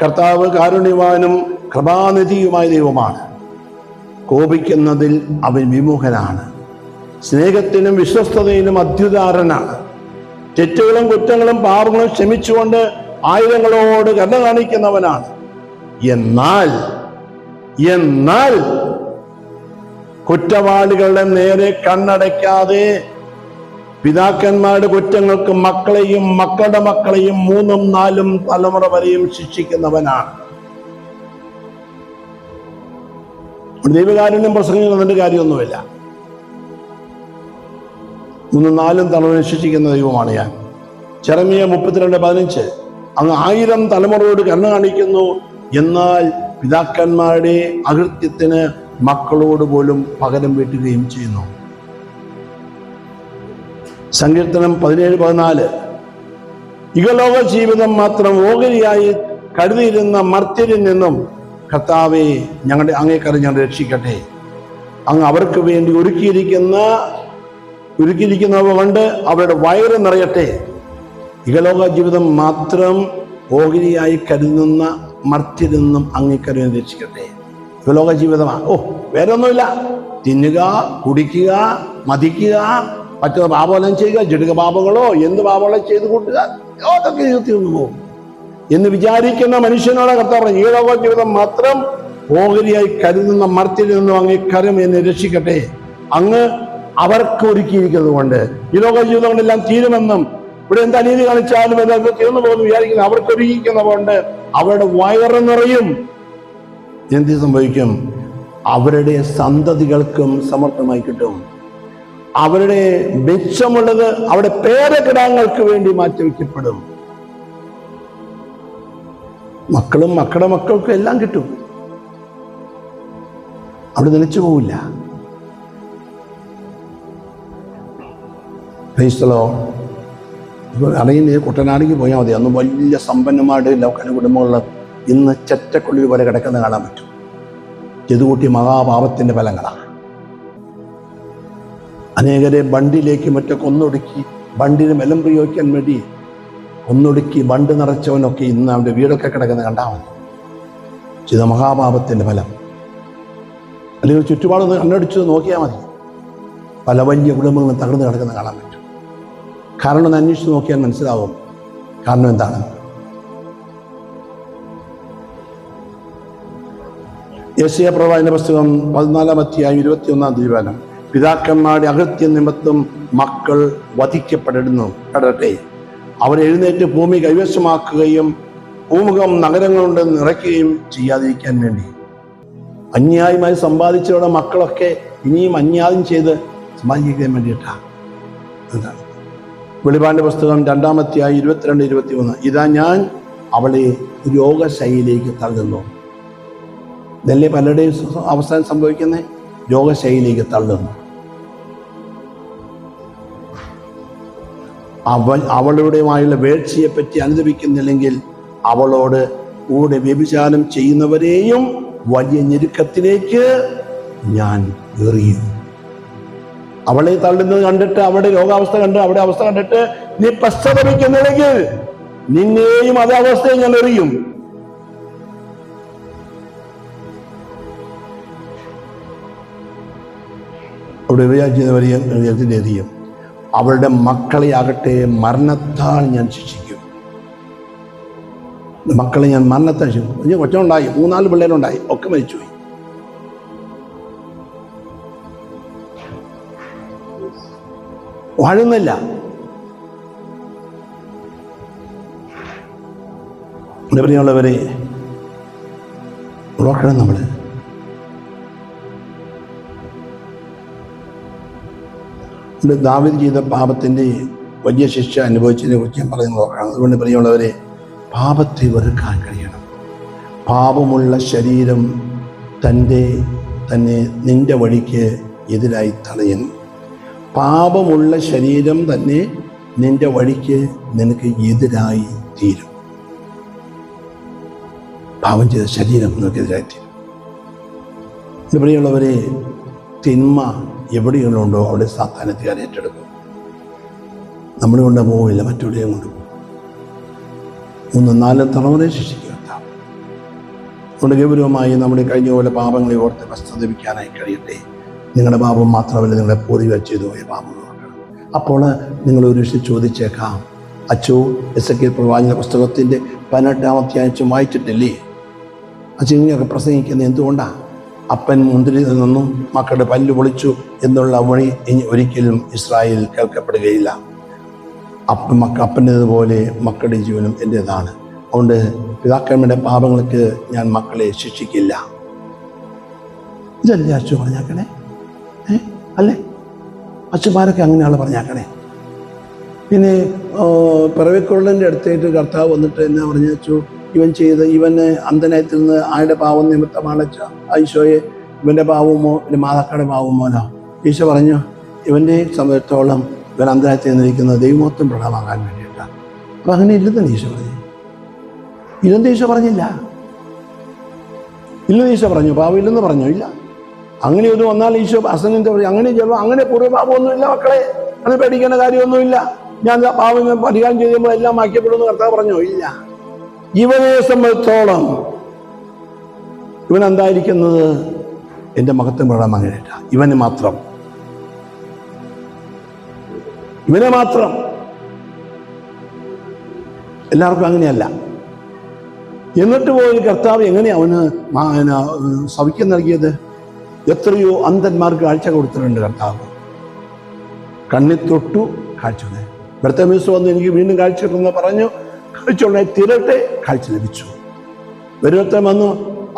കർത്താവ് കാരുണ്യവാനും കൃപാനിധിയുമായ ദൈവമാണ്. കോപിക്കുന്നതിൽ അവൻ വിമുഖനാണ്. സ്നേഹത്തിനും വിശ്വസ്തതയിലും അത്യുദാരനാണ്. തെറ്റുകളും കുറ്റങ്ങളും പാപങ്ങളും ക്ഷമിച്ചുകൊണ്ട് ആയിരങ്ങളോട് കരുണ കാണിക്കുന്നവനാണ്. എന്നാൽ കുറ്റവാളികളുടെ നേരെ കണ്ണടയ്ക്കാതെ പിതാക്കന്മാരുടെ കുറ്റങ്ങൾക്ക് മക്കളെയും മക്കളുടെ മക്കളെയും 3, 4 തലമുറ വരെയും ശിക്ഷിക്കുന്നവനാണ്. ദൈവകാരുണ്യം പ്രസംഗിക്കുന്നതിന്റെ കാര്യമൊന്നുമില്ല. 3 4 തലമുറ ശിക്ഷിക്കുന്ന ദൈവമാണ് ഞാൻ. ജെറമ്യാ 32:15 അങ്ങ് 1000 തലമുറയോട് കരുണ കാണിക്കുന്നു, എന്നാൽ പിതാക്കന്മാരുടെ അകൃത്യത്തിന് മക്കളോട് പോലും പകരം വീട്ടുകയും ചെയ്യുന്നു. സങ്കീർത്തനം 17:14 ഇഹലോക ജീവിതം മാത്രം ഓഹരിയായി കരുതിയിരുന്ന മർത്യരിൽ നിന്നും കർത്താവേ അങ്ങേക്കറി ഞങ്ങൾ രക്ഷിക്കട്ടെ. അങ്ങ് അവർക്ക് വേണ്ടി ഒരുക്കിയിരിക്കുന്നവ കൊണ്ട് അവരുടെ വയറ് നിറയട്ടെ. ഇഹലോക ജീവിതം മാത്രം ഓഹരിയായി കരുതുന്ന മർത്യരിൽ നിന്നും അങ്ങേക്കറി രക്ഷിക്കട്ടെ. ഇഹലോക ജീവിതമാണ്. വേറെ ഒന്നുമില്ല. തിന്നുക, കുടിക്കുക, മതിക്കുക, മറ്റൊരു പാപമെല്ലാം ചെയ്യുക, ജഡിക പാപങ്ങളോ എന്ത് പാപങ്ങളോ ചെയ്ത് കൂട്ടുക, അതൊക്കെ ജീവിതത്തിൽ നിന്ന് പോകും എന്ന് വിചാരിക്കുന്ന മനുഷ്യനോട് കർത്താവ് പറഞ്ഞു, ഈ ലോക ജീവിതം മാത്രം ഓഹരിയായി കരുതുന്ന മർത്യരിൽ നിന്നും അങ്ങേക്കരം എന്നെ രക്ഷിക്കട്ടെ. അങ്ങ് അവർക്ക് ഒരുക്കിയിരിക്കുന്നത് കൊണ്ട് ഈ ലോക ജീവിതം കൊണ്ടെല്ലാം തീരുമെന്നും ഇവിടെ എന്ത് അനീതി കാണിച്ചാലും എന്തൊക്കെ തീർന്നു പോകുന്നു വിചാരിക്കുന്നത് അവർക്ക് ഒരുക്കിക്കുന്ന കൊണ്ട് അവരുടെ വയറ് നിറയും. എന്ത് സംഭവിക്കും? അവരുടെ സന്തതികൾക്കും സമർത്ഥമായി കിട്ടും. അവരുടെ മിച്ചമുള്ളത് അവരുടെ പേരക്കിടാങ്ങൾക്ക് വേണ്ടി മാറ്റിവെക്കപ്പെടും. മക്കളും മക്കളുടെ മക്കൾക്കും എല്ലാം കിട്ടും. അവിടെ നിലച്ചു പോവില്ല. അറിയുന്ന കുട്ടനാടിക്ക് പോയാൽ മതി. അന്ന് വലിയ സമ്പന്നമായിട്ട് ലോക്കൽ കുടുംബമുള്ള ഇന്ന് ചെറ്റക്കുള്ളിൽ പോലെ കിടക്കുന്ന കാണാൻ പറ്റും. ചെയ്തുകൂട്ടിയ മഹാപാപത്തിന്റെ ഫലങ്ങളാണ്. അനേകരെ ബണ്ടിലേക്ക് മറ്റൊക്കെ ഒന്നൊടുക്കി, ബണ്ടിന് ബലം പ്രയോഗിക്കാൻ വേണ്ടി ഒന്നൊടുക്കി ബണ്ട് നിറച്ചവനൊക്കെ ഇന്ന് അവൻ്റെ വീടൊക്കെ കിടക്കുന്നത് കണ്ടാൽ മതി. ചെയ്ത മഹാപാപത്തിന്റെ ഫലം. അല്ലെങ്കിൽ ചുറ്റുപാടൊന്ന് കണ്ണടിച്ച് നോക്കിയാൽ മതി. പല വലിയ കുടുംബങ്ങളും തകർന്ന് കിടക്കുന്നത് കാണാൻ പറ്റും. കാരണം ഒന്ന് അന്വേഷിച്ച് നോക്കിയാൽ മനസ്സിലാവും. കാരണം എന്താണ്? യെശയ്യാ പ്രവാചകന്റെ പുസ്തകം 14:21 പിതാക്കന്മാരുടെ അകൃത്യ നിമിത്തം മക്കൾ വധിക്കപ്പെടട്ടെ. അവർ എഴുന്നേറ്റ് ഭൂമി കൈവശമാക്കുകയും ഭൂമുഖം നഗരങ്ങളുണ്ട് നിറയ്ക്കുകയും ചെയ്യാതിരിക്കാൻ വേണ്ടി. അന്യായമായി സമ്പാദിച്ചവരുടെ മക്കളൊക്കെ ഇനിയും അന്യായം ചെയ്ത് സമ്പാദിക്കാൻ വേണ്ടിയിട്ടാണ്. എന്താണ്? വെളിപാടിന്റെ പുസ്തകം 2:22-23 ഇതാ ഞാൻ അവളെ രോഗശൈലിയിലേക്ക് തള്ളുന്നു. ഇതല്ലേ പലരുടെയും അവസാനം സംഭവിക്കുന്നത്? രോഗശൈലിയിലേക്ക് തള്ളുന്നു. അവളുടെയുമായുള്ള വേഴ്ചയെ പറ്റി അനുദപിക്കുന്നില്ലെങ്കിൽ അവളോട് കൂടെ വ്യഭിചാരം ചെയ്യുന്നവരെയും വലിയ ഞെരുക്കത്തിലേക്ക് ഞാൻ എറിയും. അവളെ തള്ളുന്നത് കണ്ടിട്ട്, അവിടെ രോഗാവസ്ഥ കണ്ട്, അവിടെ അവസ്ഥ കണ്ടിട്ട് നീ പശ്ചാത്തപിക്കുന്നില്ലെങ്കിൽ നിന്നെയും അതേ അവസ്ഥയെ ഞാൻ എറിയും. അവിടെ വ്യഭിചാരിക്കുന്നവരെയും എറിയും. അവളുടെ മക്കളെ ആകട്ടെ മരണത്താൽ ഞാൻ ശിക്ഷിക്കും. മക്കളെ ഞാൻ മരണത്താൽ ശിക്ഷിക്കും. കൊച്ചുണ്ടായി, 3-4 പിള്ളേരുണ്ടായി, ഒക്കെ മരിച്ചുപോയി. വാഴുന്നില്ല. എൻ്റെ പ്രിയമുള്ളവരെ, നോക്കണം. നമ്മൾ ദാവീദ് ചെയ്ത പാപത്തിൻ്റെ വലിയ ശിക്ഷ അനുഭവിച്ചതിനെ കുറിച്ച് ഞാൻ പറയുന്നത് നോക്കണം. അതുകൊണ്ട് പ്രിയമുള്ളവരെ, പാപത്തെ വെറുക്കാൻ കഴിയണം. പാപമുള്ള ശരീരം തന്നെ നിന്റെ വഴിക്ക് എതിരായി തടയുന്നു. പാപമുള്ള ശരീരം തന്നെ നിന്റെ വഴിക്ക് നിനക്ക് എതിരായി തീരും. പാപം ചെയ്ത ശരീരം നിനക്കെതിരായി തീരും. പ്രിയമുള്ളവരെ, തിന്മ എവിടെയുണ്ടോ അവിടെ സാത്താനത്തുകാർ ഏറ്റെടുക്കും. നമ്മൾ കൊണ്ട് പോവില്ല, മറ്റെവിടെയും കൊണ്ടുപോകും. 3-4 തലമുറയെ ശിക്ഷിക്കുക. അതുകൊണ്ട് ഗൗരവമായി നമ്മുടെ കഴിഞ്ഞ പോലെ പാപങ്ങളെ ഓർത്ത് പശ്ചാത്തപിക്കാനായി കഴിയട്ടെ. നിങ്ങളുടെ പാപം മാത്രമല്ല, നിങ്ങളെ പൂർവികർ ചെയ്തു പോയ പാപങ്ങളാണ്. അപ്പോൾ നിങ്ങൾ ഒരു വിഷയം ചോദിച്ചേക്കാം, അച്ചോ എസെക്കിയേൽ പ്രവാചകന്റെ പുസ്തകത്തിൻ്റെ 18-ാം അധ്യായം വായിച്ചിട്ടില്ലേ? അച്ഛൻ ഇങ്ങനെയൊക്കെ പ്രസംഗിക്കുന്നത് എന്തുകൊണ്ടാണ്? അപ്പൻ മുന്തിരി നിന്നും മക്കളുടെ പല്ല് പൊളിച്ചു എന്നുള്ള വഴി ഇനി ഒരിക്കലും ഇസ്രായേൽ കേൾക്കപ്പെടുകയില്ല. അപ്പൻ്റെതുപോലെ മക്കളുടെ ജീവനും എൻ്റേതാണ്. അതുകൊണ്ട് പിതാക്കന്മാരുടെ പാപങ്ങൾക്ക് ഞാൻ മക്കളെ ശിക്ഷിക്കില്ല. ഇതല്ലേ അച്ചു പറഞ്ഞേക്കണേ? അല്ലേ? അച്ഛന്മാരൊക്കെ അങ്ങനെയാണ് പറഞ്ഞേക്കണേ. പിന്നെ പിറവിക്കൊള്ളൻ്റെ അടുത്തേക്ക് കർത്താവ് വന്നിട്ട് എന്നാ പറഞ്ഞു വെച്ചു, ഇവന് അന്ധനായി നിന്ന് ആരുടെ പാവം നിമിത്തമാണ് ഈശോയെ, ഇവൻ്റെ പാവമോ ഇവൻ്റെ മാതാക്കളുടെ പാവമോനോ? ഈശോ പറഞ്ഞു, ഇവൻ്റെ സമയത്തോളം ഇവൻ അന്ധനായി തീർന്നിരിക്കുന്നത് ദൈവമൊത്തം പ്രണമാകാൻ വേണ്ടിയിട്ടാണ്. അപ്പം അങ്ങനെ ഇല്ലെന്ന് ഈശോ പറഞ്ഞു. ഇല്ലെന്ന് ഈശോ പറഞ്ഞില്ല. ഇല്ലെന്ന് ഈശോ പറഞ്ഞു. പാവം ഇല്ലെന്ന് പറഞ്ഞു? ഇല്ല. അങ്ങനെ ഒരു വന്നാൽ ഈശോ അസന്നിന്റെ പറയും, അങ്ങനെ ചിലപ്പോൾ അങ്ങനെ പൂർവ്വപാപമൊന്നുമില്ല മക്കളെ, അത് പേടിക്കേണ്ട കാര്യമൊന്നുമില്ല, ഞാൻ പാവം പരിഹാരം ചെയ്യുമ്പോൾ എല്ലാം മാറ്റപ്പെടുമെന്ന് കർത്താവ് പറഞ്ഞോ? ഇല്ല. ഇവനെ സംബന്ധിച്ചോളം ഇവൻ എന്തായിരിക്കുന്നത് എൻ്റെ മഹത്വം പ്രകടനം അങ്ങനെയിട്ട ഇവനെ മാത്രം എല്ലാവർക്കും അങ്ങനെയല്ല. എന്നിട്ട് പോയി കർത്താവ് എങ്ങനെയാ അവന് സൗഖ്യം നൽകിയത്? എത്രയോ അന്ധന്മാർക്ക് കാഴ്ച കൊടുത്തിട്ടുണ്ട് കർത്താവ്. കണ്ണിൽ തൊട്ടു കാഴ്ച. ബർത്തമീസ് വന്ന് എനിക്ക് വീണ്ടും കാഴ്ച കിട്ടുമെന്ന് പറഞ്ഞു. കാഴ്ച തിരട്ടെ, കാഴ്ച ലഭിച്ചു. ഒരുത്തൻ വന്നു,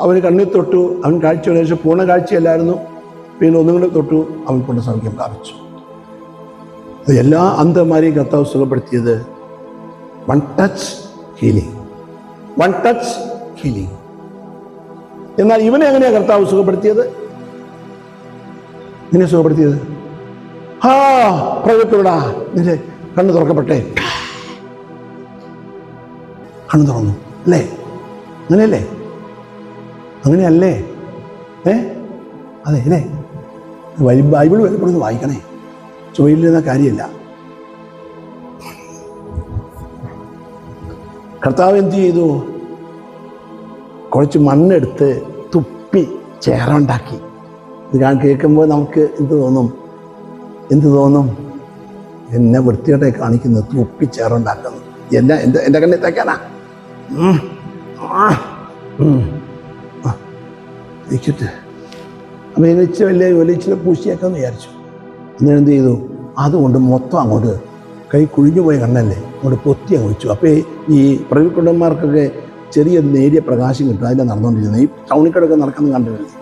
അവന് കണ്ണിൽ തൊട്ടു, അവൻ കാഴ്ച ശേഷം പൂർണ്ണ കാഴ്ചയല്ലായിരുന്നു, പിന്നെ ഒന്നുകൂടെ തൊട്ടു, അവൻ കൊണ്ട് സൗഖ്യം പ്രാപിച്ചു. എല്ലാ അന്ധന്മാരെയും കർത്താവ് സുഖപ്പെടുത്തിയത് വൺ ടച്ച് ഹീലിംഗ്. എന്നാൽ ഇവനെ എങ്ങനെയാ കർത്താവ് സുഖപ്പെടുത്തിയത്? നിന്നെ സുഖപ്പെടുത്തിയത് പ്രവൃത്തിവിടാ, നിന്റെ കണ്ണ് തുറക്കപ്പെട്ടെ. കണ്ണ് തുറന്നു അല്ലേ? അങ്ങനെയല്ലേ? അങ്ങനെയല്ലേ? അതെ അല്ലേ? ബൈബിൾ വല്ലപ്പോഴും വായിക്കണേ, ചുവയിലിരുന്ന കാര്യമല്ല. കർത്താവ് എന്ത് ചെയ്തു? കുറച്ച് മണ്ണെടുത്ത് തുപ്പി ചേറുണ്ടാക്കി. ഇത് കേൾക്കുമ്പോൾ നമുക്ക് എന്ത് തോന്നും? എന്നെ വൃത്തികേട്ടെ കാണിക്കുന്നത്, തുപ്പി ചേറുണ്ടാക്കുന്നു. എൻ്റെ കണ്ണിൽ തേക്കാനാ? ഇരിക്കട്ടെ. അപ്പം വലിയ പൂശിയേക്കാന്ന് വിചാരിച്ചു. എന്നിട്ട് എന്ത് ചെയ്തു? അതുകൊണ്ട് മൊത്തം അങ്ങോട്ട് കൈ കുഴിഞ്ഞു പോയ കണ്ണല്ലേ, അങ്ങോട്ട് പൊത്തി അങ്ങ് വെച്ചു. അപ്പോൾ ഈ പ്രവിക്കുണ്ടന്മാർക്കൊക്കെ ചെറിയ നേരിയ പ്രകാശം കിട്ടും. അതിൻ്റെ നടന്നുകൊണ്ടിരുന്നത് ഈ ടൗണിക്കടൊക്കെ നടക്കുന്നത് കണ്ടിരുന്നത്.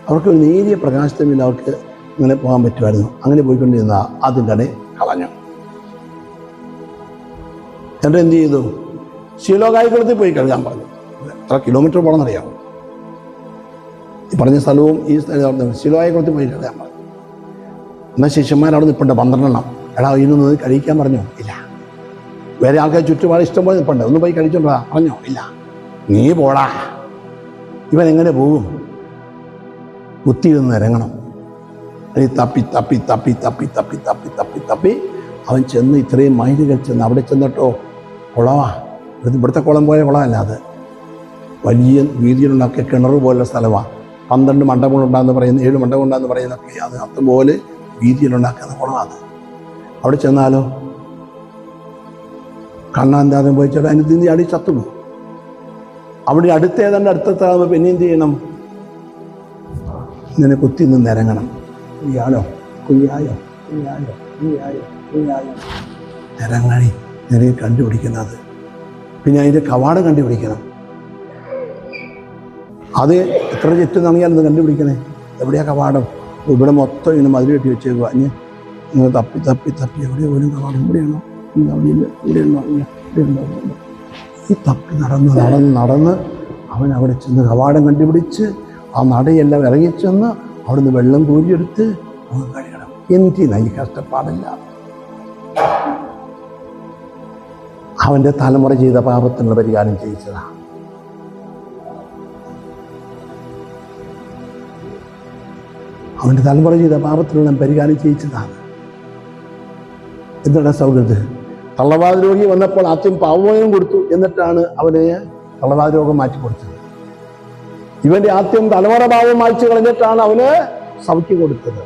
അവർക്ക് ഒരു നേരിയ പ്രകാശത്തിന്മേൽ അവർക്ക് ഇങ്ങനെ പോകാൻ പറ്റുമായിരുന്നു. അങ്ങനെ പോയിക്കൊണ്ടിരുന്ന അതിൻ്റെ ഇടയിൽ കളഞ്ഞു. എന്നിട്ട് എന്ത് ചെയ്തു? ശീലോകായിക്കുളത്തിൽ പോയി കഴുകാൻ പറഞ്ഞു. എത്ര കിലോമീറ്റർ പോകണമെന്നറിയാമോ? ഈ പറഞ്ഞ സ്ഥലവും ഈ ശീലോകായിക്കുളത്തിൽ പോയി കഴുകാൻ പറഞ്ഞു. എന്നാൽ ശിഷ്യന്മാരവിടെ നിൽപ്പുണ്ട് 12. എടാ ഇന്നൊന്ന് കഴിക്കാൻ പറഞ്ഞോ? ഇല്ല. വേറെ ആൾക്കാർ ചുറ്റുപാട് ഇഷ്ടംപോലെ നിൽപ്പുണ്ട്, ഒന്ന് പോയി കഴിച്ചോണ്ടാ പറഞ്ഞോ? ഇല്ല. നീ പോടാ. ഇവൻ എങ്ങനെ പോകും? കുത്തിയിരുന്ന് ഇറങ്ങണം. അതിൽ തപ്പി അവൻ ചെന്ന് ഇത്രയും മൈലുകൾ ചെന്ന് അവിടെ ചെന്നിട്ടോ കുളവാ. ഇവിടുത്തെ കുളം പോലെ കുളമല്ല, അത് വലിയ വീതിയിലുണ്ടാക്കിയ കിണർ പോലുള്ള സ്ഥലമാണ്. 12 മണ്ഡപങ്ങളുണ്ടാന്ന് പറയുന്നത്, 7 മണ്ഡപമുണ്ടാന്ന് പറയുന്നതൊക്കെ അത് അതുപോലെ വീതിയിലുണ്ടാക്കുന്ന കുളമാണ്. അവിടെ ചെന്നാലോ കണ്ണാന്താരം പോയി ചേട്ടാ അതിന് തിന്നി അടി ചത്തുള്ളൂ. അവിടെ അടുത്തത്താകുമ്പോൾ പിന്നെ എന്ത് ചെയ്യണം? ഇങ്ങനെ കുത്തി നിന്ന് ഇറങ്ങണം. കുയ്യായോ ഇറങ്ങണി നിനക്ക് കണ്ടുപിടിക്കുന്നത്. പിന്നെ അതിൻ്റെ കവാടം കണ്ടുപിടിക്കണം. അത് എത്ര ചുറ്റും നണിയാലൊന്ന് കണ്ടുപിടിക്കണേ. എവിടെയാ കവാടം? ഇവിടെ മൊത്തം ഇങ്ങനെ മതിൽ കെട്ടി വെച്ചേക്കുക. ഇങ്ങനെ തപ്പി എവിടെ പോലും കവാടം ഇവിടെയാണോ? ഇവിടെയുണ്ടോ? ഈ തപ്പി നടന്ന് അവൻ അവിടെ ചെന്ന് കവാടം കണ്ടുപിടിച്ച് ആ നടയെല്ലാം ഇറങ്ങിച്ചെന്ന് അവിടുന്ന് വെള്ളം കോരിയെടുത്ത് അവൻ കഴിയണം. എന്തിനാ ഈ കഷ്ടപ്പാടില്ല? അവൻ്റെ തലമുറ ചെയ്ത പാപത്തിനുള്ള പരിഹാരം ചെയ്യിച്ചതാണ്. അവൻ്റെ തലമുറ ചെയ്ത പാപത്തിനുള്ള പരിഹാരം ചെയ്യിച്ചതാണ്. എന്താണ് സൗഹൃദം? തള്ളവാത രോഗി വന്നപ്പോൾ ആദ്യം പാവമോചനം കൊടുത്തു, എന്നിട്ടാണ് അവന് തള്ളവാത രോഗം മാറ്റി കൊടുത്തത്. ഇവന്റെ ആദ്യം തലമുറ പാവം മാറ്റി കളഞ്ഞിട്ടാണ് അവന് സൗഖ്യം കൊടുത്തത്.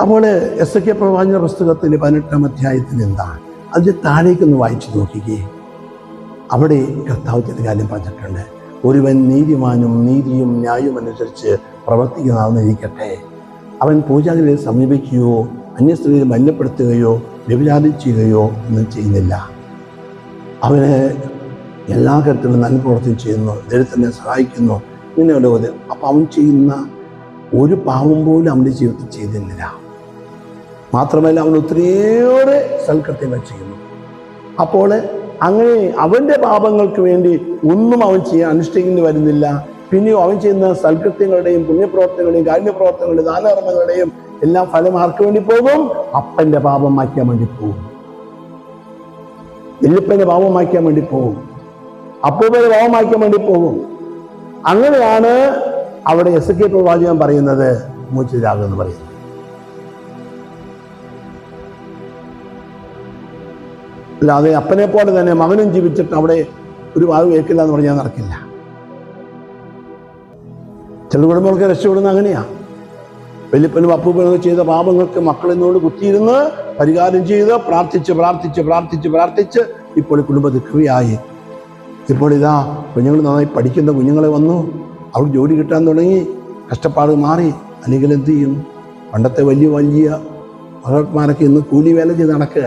അപ്പോൾ എസെക്കിയേൽ പ്രവാചക പുസ്തകത്തിലെ 18-ാം അധ്യായത്തിൽ എന്താണ്? അതിന് താഴേക്കൊന്ന് വായിച്ചു നോക്കിക്കേ. അവിടെ കർത്താവ് ചില കാര്യം പറഞ്ഞിട്ടുണ്ട്. ഒരുവൻ നീതിമാനും നീതിയും ന്യായവും അനുസരിച്ച് പ്രവർത്തിക്കുന്നതാണെന്നിരിക്കട്ടെ, അവൻ പൂജാരികളെ സമീപിക്കുകയോ അന്യസ്ത്രീയെ മലിനപ്പെടുത്തുകയോ വ്യഭിചാരം ചെയ്യുകയോ ഒന്നും ചെയ്യുന്നില്ല. അവന് എല്ലാ കാര്യത്തിലും നന്മ പ്രവർത്തനം ചെയ്യുന്നു, ദരിദ്രനെ സഹായിക്കുന്നു, നിന്നെ ലോകം. അപ്പം അവൻ ചെയ്യുന്ന ഒരു പാവം പോലും അവൻ്റെ ജീവിതത്തിൽ ചെയ്തിരുന്നില്ല. മാത്രമല്ല അവൻ ഒത്തിരിയേറെ സൽകൃത്യങ്ങൾ ചെയ്യുന്നു. അപ്പോൾ അങ്ങനെ അവൻ്റെ പാപങ്ങൾക്ക് വേണ്ടി ഒന്നും അവൻ ചെയ്യാൻ അനുഷ്ഠിക്കേണ്ടി വരുന്നില്ല. പിന്നെയോ അവൻ ചെയ്യുന്ന സൽകൃത്യങ്ങളുടെയും പുണ്യപ്രവർത്തനങ്ങളുടെയും കാരുണ്യപ്രവർത്തനങ്ങളുടെയും ദാനധർമ്മങ്ങളുടെയും എല്ലാം ഫലം ആർക്ക് വേണ്ടി പോകും? അപ്പൻ്റെ പാപം മാറ്റാൻ വേണ്ടി പോകും, വല്യപ്പൻ്റെ പാപം മാറ്റാൻ വേണ്ടി പോകും, അപ്പൂപ്പൻ്റെ പാപം മാറ്റാൻ വേണ്ടി പോകും. അങ്ങനെയാണ് അവിടെ എസെക്കിയേൽ പ്രവാചകൻ പറയുന്നത് മോചിതരാകുമെന്ന് പറയുന്നത്. അല്ലാതെ അപ്പനെ പോലെ തന്നെ മകനും ജീവിച്ചിട്ട് അവിടെ ഒരു വാവ് കേൾക്കില്ല എന്ന് പറഞ്ഞാൽ നടക്കില്ല. ചില കുടുംബങ്ങൾക്ക് രക്ഷപ്പെടുന്ന അങ്ങനെയാ. വല്യപ്പനും അപ്പൂപ്പനും ചെയ്ത പാപങ്ങൾക്ക് മക്കളെന്നോട് കുത്തിയിരുന്ന് പരിഹാരം ചെയ്ത് പ്രാർത്ഥിച്ച് പ്രാർത്ഥിച്ച് പ്രാർത്ഥിച്ച് പ്രാർത്ഥിച്ച് ഇപ്പോൾ കുടുംബത്തിൽ കൃപയായി. ഇപ്പോൾ ഇതാ കുഞ്ഞുങ്ങൾ നന്നായി പഠിക്കുന്ന കുഞ്ഞുങ്ങളെ വന്നു, അവർ ജോലി കിട്ടാൻ തുടങ്ങി, കഷ്ടപ്പാട് മാറി. അല്ലെങ്കിൽ എന്ത് ചെയ്യും? പണ്ടത്തെ വലിയ വലിയ മകന്മാരൊക്കെ ഇന്ന് കൂലി വേല ചെയ്ത് നടക്കുക.